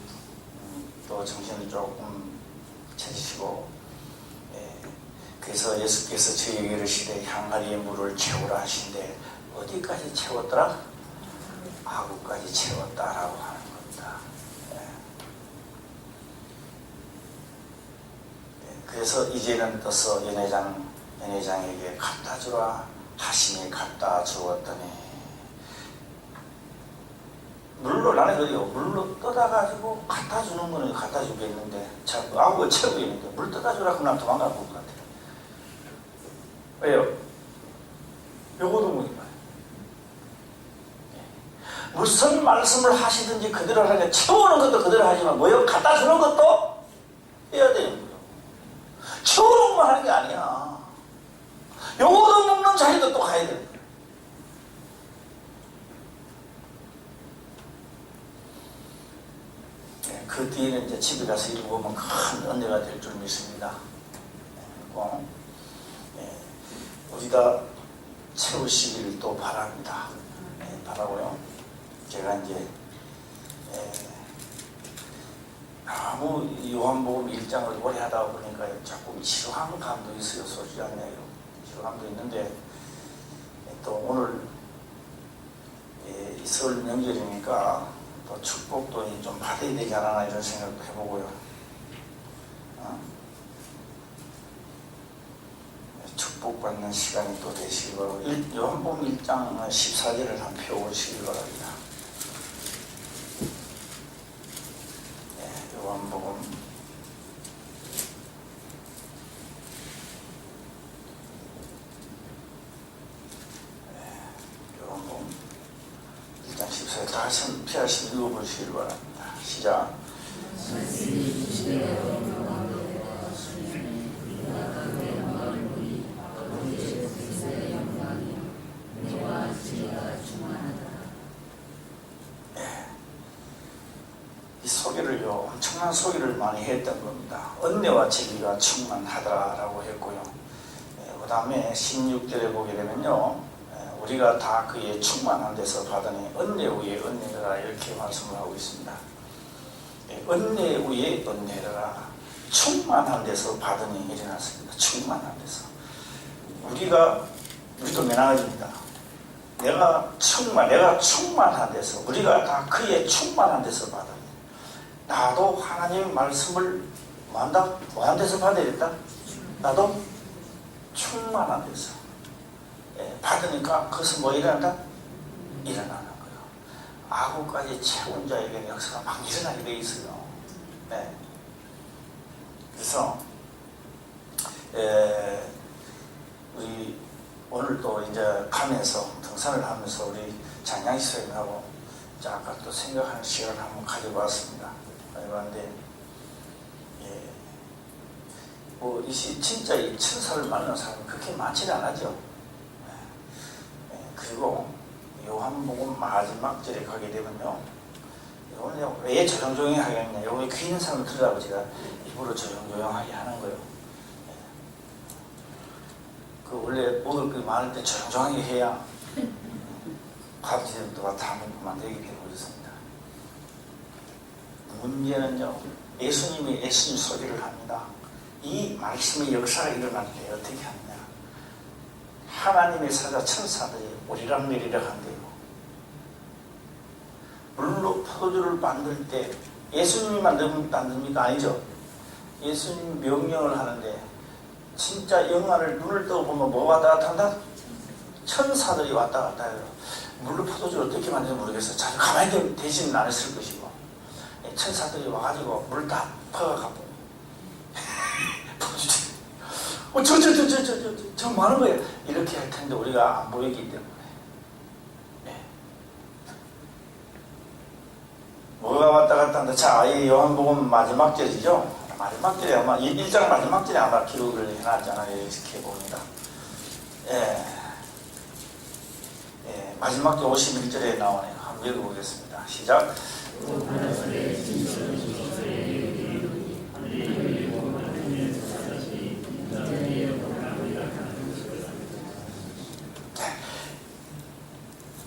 또 정신을 조금 차리시고, 예. 그래서 예수께서 저에게 이르시되 향하리의 물을 채우라 하신데 어디까지 채웠더라? 하구까지 채웠다라고 하는 겁니다. 예. 예. 그래서 이제는 떠서 연회장에게 갖다 주라 하심이 갖다 주었더니, 물로, 나는 그래요. 물로 떠다가지고 갖다 주는 거는 갖다 주겠는데, 자, 아구가 채우고 있는데 물 떠다 주라 그러면 도망갈 것 같아요. 왜요? 요거도 뭐니까. 무슨 말씀을 하시든지 그대로 하니까, 채우는 것도 그대로 하지만 뭐요? 갖다 주는 것도 해야 되는 거예요. 채우는 것만 하는 게 아니야. 요거도 먹는 자리도 또 가야 되는 거예요. 네, 그 뒤에는 이제 집에 가서 읽어보면 큰 은혜가 될 줄 믿습니다. 그리고 우리가 채우시기를 또 바랍니다. 바라고요. 제가 이제 너무 요한복음 1장을 오래 하다 보니까 조금 지루한 감도 있어요. 솔직히 않네요. 지루함도 있는데, 또 오늘 설 명절이니까 또 축복도 좀 받아야 되지 않나 이런 생각도 해보고요. 축복받는 시간이 또 되시기 바라고, 요한복음 1장 14절을 한번 펴보시기 바랍니다. 요한복음 1장 14절 다 피하시면 읽어보시기 바랍니다. 시작. 이상한 소리를 많이 했던 겁니다. 은혜와 진리가 충만하더라라고 했고요. 그 다음에 16절에 보게 되면요, 우리가 다 그의 충만한 데서 받으니 은혜 위에 은혜라 이렇게 말씀을 하고 있습니다. 은혜 위에 은혜라, 충만한 데서 받으니 일어났습니다. 충만한 데서. 우리도 매나집니다. 내가 충만한 데서, 우리가 다 그의 충만한 데서 받으니, 나도 하나님 말씀을 뭐한 데서 받아야겠다? 나도 충만한 데서 받으니까 그것은 뭐 일어난다? 일어나는 거예요. 아구까지 채운 자에게 역사가 막 일어나게 돼 있어요. 네. 그래서 우리 오늘도 이제 가면서 등산을 하면서 우리 장양시설님하고 아까 또 생각하는 시간을 한번 가져봤습니다. 가져봤는데 진짜 이 천사를 만나는 사람이 그렇게 많지는 않았죠. 그리고 요한복음 마지막 절에 가게 되면요, 오늘 왜 조용조용히 하겠냐, 여기 귀 있는 사람 들으라고 제가 일부러 조용조용하게 하는 거예요. 그 원래 먹을 게 많을 때 조용조용하게 해야 밥집도 다 먹고만 되게 되어버렸습니다. 문제는요, 예수님 소리를 합니다. 이 말씀의 역사가 일어날 때 어떻게 하느냐, 하나님의 사자 천사들이 오리락내리락 한대요. 물로 포도주를 만들 때 예수님이 만듭니까? 아니죠. 예수님 명령을 하는데 진짜 영화를 눈을 떠보면 뭐 왔다 갔다 한다? 천사들이 왔다 갔다 해요. 물로 포도주를 어떻게 만드는지 모르겠어요. 자주 가만히 대신은 안 했을 것이고, 천사들이 와가지고 물 다 퍼가고 저 뭐 하는 거예요? 이렇게 할 텐데 우리가 안 보이기 때문에. 뭐가 왔다 갔다 한다. 자, 이 요한복음 마지막 절이죠. 마지막 절에 아마 1장 마지막 절에 아마 기록을 해놨잖아요. 이렇게 봅니다. 마지막 절 51절에 나오네요. 한번 읽어보겠습니다. 시작.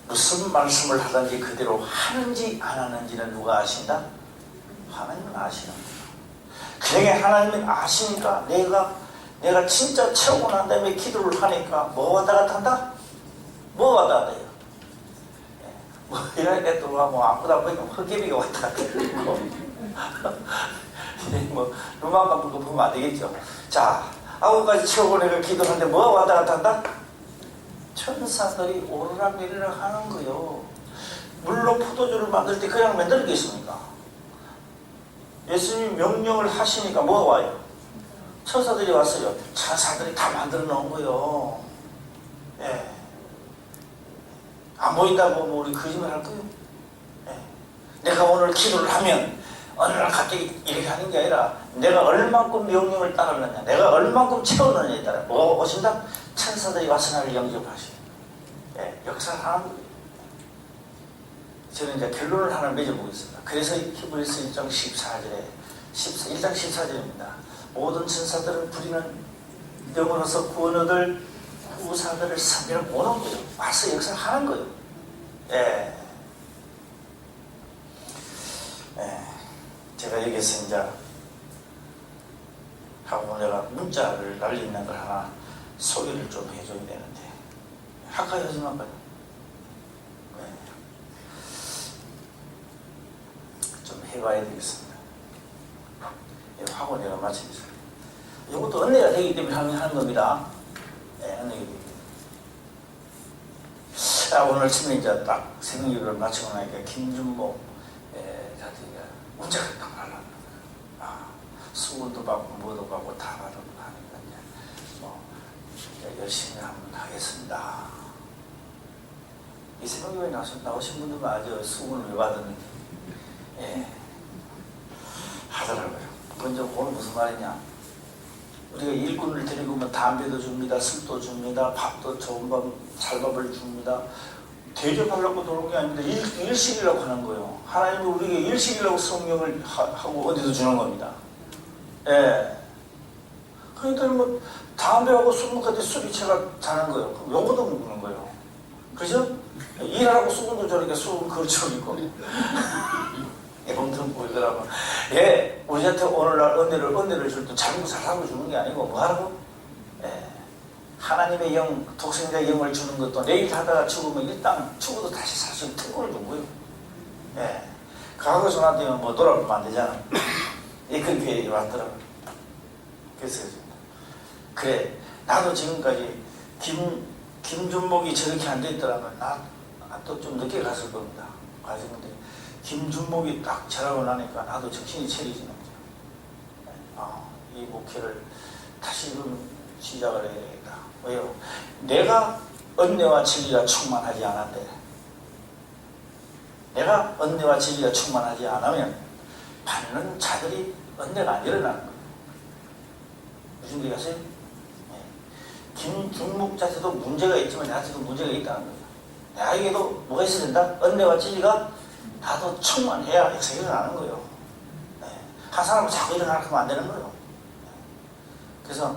무슨 말씀을 하든지 그대로 하는지 안 하는지는 누가 아신다? 하나님은 아시는 거예요. 그게 하나님은 아시니까 내가 진짜 채우고 난 다음에 기도를 하니까 뭐 왔다 갔다 한다? 뭐 왔다 갔다 해요? 뭐 이럴 때 또 뭐 아프다 보니까 헛개비가 왔다 갔다 하고 뭐 눈만 감고 보면 안 되겠죠. 자, 아구까지 채우고 내가 기도하는데 뭐 왔다 갔다 한다? 천사들이 오르락내리락 하는 거요. 물로 포도주를 만들 때 그냥 만들겠습니까? 예수님 명령을 하시니까 뭐가 와요? 천사들이 왔어요. 천사들이 다 만들어 놓은 거요. 안 보인다고 뭐 우리 거짓말 할 거예요? 내가 오늘 기도를 하면 어느 날 갑자기 이렇게 하는 게 아니라 내가 얼만큼 명령을 따르느냐, 내가 얼만큼 채우느냐에 따라 뭐가 오신다? 천사들이 와서 나를 영접하시는 역사를 하는 거예요. 저는 이제 결론을 하나 맺어보겠습니다. 그래서 히브리서 1장 14절에 1장 14절입니다. 모든 천사들은 부리는 영으로서 구원 얻을 구사들을 섬기러 오는 거예요. 와서 역사를 하는 거예요. 제가 여기서 이제 하고 내가 문자를 날리는 걸 하나 소개를 좀 해줘야 되는데 가까이 하지 말까요? 좀 해봐야 되겠습니다. 하고 내가 마치겠습니다. 이것도 은혜가 되기 때문에 하는 겁니다. 은혜가 되기 때문에. 오늘 아침에 이제 딱 생일을 마치고 나니까 김준모 자기가 문자가 딱 날라옵니다. 수건도 받고 뭐도 받고 다 받고 하니까 이제 열심히 한번 하겠습니다. 이 새벽에 나오신 분들은 아주 수건을 왜 받았는지 하더라고요. 먼저 오늘 무슨 말이냐, 우리가 일꾼을 데리고 오면 담배도 줍니다, 술도 줍니다, 밥도 좋은 밥, 쌀밥을 줍니다, 대접하려고 도는 게 아닙니다. 일식이라고 하는 거예요. 하나님이 우리에게 일식이라고 성령을 하고 어디서 주는 겁니다. 예. 그러니까 뭐 담배하고 술 먹을 때 술이 채가 자는 거예요. 그럼 요거도 먹는 거예요. 그죠? 일하라고 수건도 저렇게 수건 그렇죠 있고. 예, 엄청 보이더라고. 예, 우리한테 오늘날 은혜를 줄 때 잘못 살라고 주는 게 아니고 뭐 하라고? 예. 하나님의 영, 독생자의 영을 주는 것도 내일 하다가 죽으면 일단 죽어도 다시 살 수 있는 특권을 준 거예요. 예. 과거 전한테 뭐 돌아보면 안 되잖아. 예, 그렇게 왔더라고. 그래서 그래, 나도 지금까지 김준목이 저렇게 앉아있더라면 나도 좀 늦게 갔을 겁니다. 가지는데 김준목이 딱 절하고 나니까 나도 정신이 차리지는 거죠. 이 목회를 다시 좀 시작을 해야겠다. 왜요? 내가 은혜와 진리가 충만하지 않은데, 내가 은혜와 진리가 충만하지 않으면 받는 자들이 은혜가 안 일어나는 거예요. 무슨 얘기 하세요? 김중목 자체도 문제가 있지만 나한테도 문제가 있다는 거예요. 나에게도 뭐가 있어야 된다? 은혜와 진리가 나도 충만해야 역사가 일어나는 거예요. 한 사람은 자꾸 일어나면 안 되는 거예요. 그래서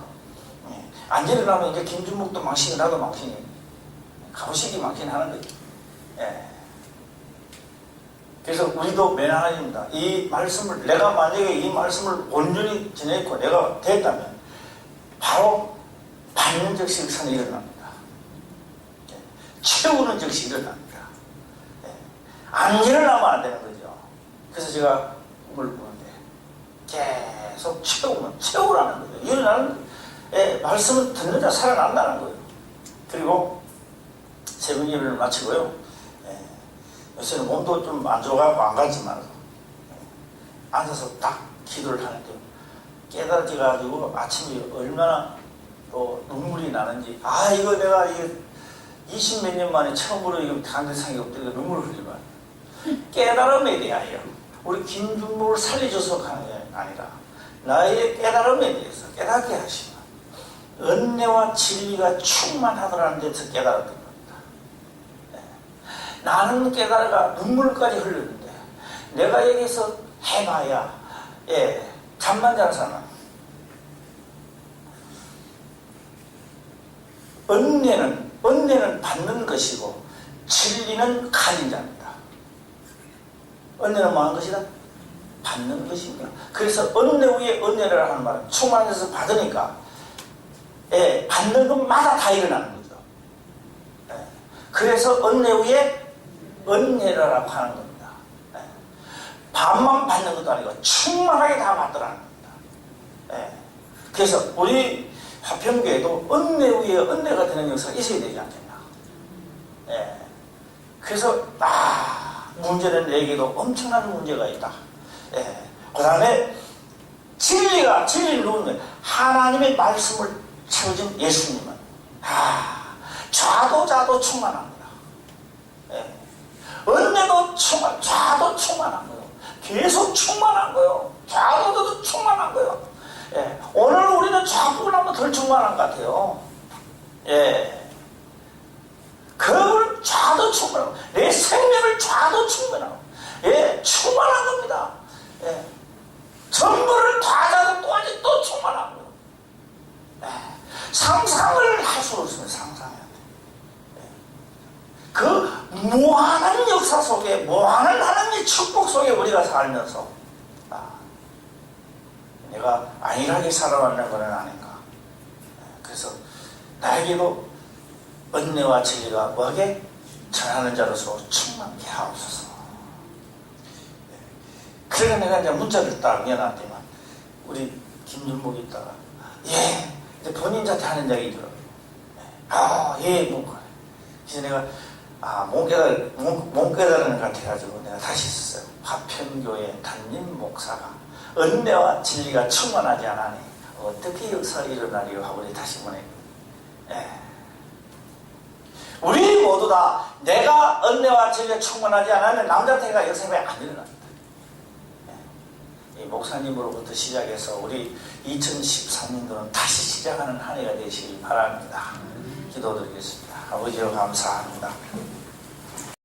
안 일어나면 이제 김준목도 망신이 나도 망신이 가보시기 망신하는 거죠. 그래서 우리도 맨 하나입니다. 이 말씀을 내가 만약에 이 말씀을 온전히 지냈고 내가 됐다면 바로 받는 즉시 역사는 일어납니다. 채우는 즉시 일어납니다. 안 일어나면 안 되는 거죠. 그래서 제가 꿈을 꾸는데 계속 채우라는 거죠. 일어나는 말씀을 듣는 자 살아난다는 거예요. 그리고 새벽 예배를 마치고요. 요새는 몸도 좀 안 좋아가고 안 갔지만 앉아서 딱 기도를 하는데 깨달아져가지고 아침에 얼마나 눈물이 나는지, 이거 내가 이게 20몇 년 만에 처음으로 이거 간대상이 없더니 눈물을 흘리면 깨달음에 대하여 우리 김준모를 살려줘서 하는 게 아니라 나의 깨달음에 대해서 깨닫게 하시면 은혜와 진리가 충만하더라는 데서 깨달았던 겁니다. 나는 깨달아가 눈물까지 흘렸는데 내가 여기서 해봐야 잠만 자는 사람, 은혜는 받는 것이고 진리는 가진 자입니다. 은혜는 뭐 하는 것이다? 받는 것입니다. 그래서 은혜 위에 은혜를 하는 말은 충만한 데서 받으니까 받는 것마다 다 일어나는 거죠. 그래서 은혜 위에 은혜라고 하는 겁니다. 반만 받는 것도 아니고 충만하게 다 받더라는 겁니다. 그래서 우리 화평교회도 은혜 위에 은혜가 되는 역사가 있어야 되지 않겠나. 그래서 문제는 내게도 엄청난 문제가 있다. 그 다음에 진리를 누르는 하나님의 말씀을 채워진 예수님은 좌도 충만합니다. 은혜도 좌도 충만한 거예요. 계속 충만한 거예요. 좌도도 충만한 거예요. 오늘 우리는 좌보다 한번 덜 충만한 것 같아요. 그걸 좌도 충만하고 내 생명을 좌도 충만하고 충만한 겁니다. 전부를 다 자도 또 충만한 거예요. 상상을 할 수 없으면 상상해야 돼. 그 무한한 역사 속에 무한한 하나님의 축복 속에 우리가 살면서 내가 안일하게 살아왔는 것은 아닌가. 그래서 나에게도 은혜와 진리가 뭐하게 전하는 자로서 충만케 하옵소서. 그래서 내가 이제 문자를 딱 연한테만 우리 김준목이 있다가 이제 본인한테 하는 이야기 들어요. 뭐 그래서 내가 몸 깨달은 것 같아가지고 내가 다시 썼어요. 화평교회 담임 목사가 은혜와 진리가 충만하지 않으니 어떻게 역사가 일어나리요 하고 다시 보내요. 우리 모두 다 내가 은혜와 진리가 충만하지 않으면 남자태가 역사가 안 일어납니다. 이 목사님으로부터 시작해서 우리 2013년도는 다시 시작하는 한 해가 되시길 바랍니다. 기도드리겠습니다. 아버지여 감사합니다.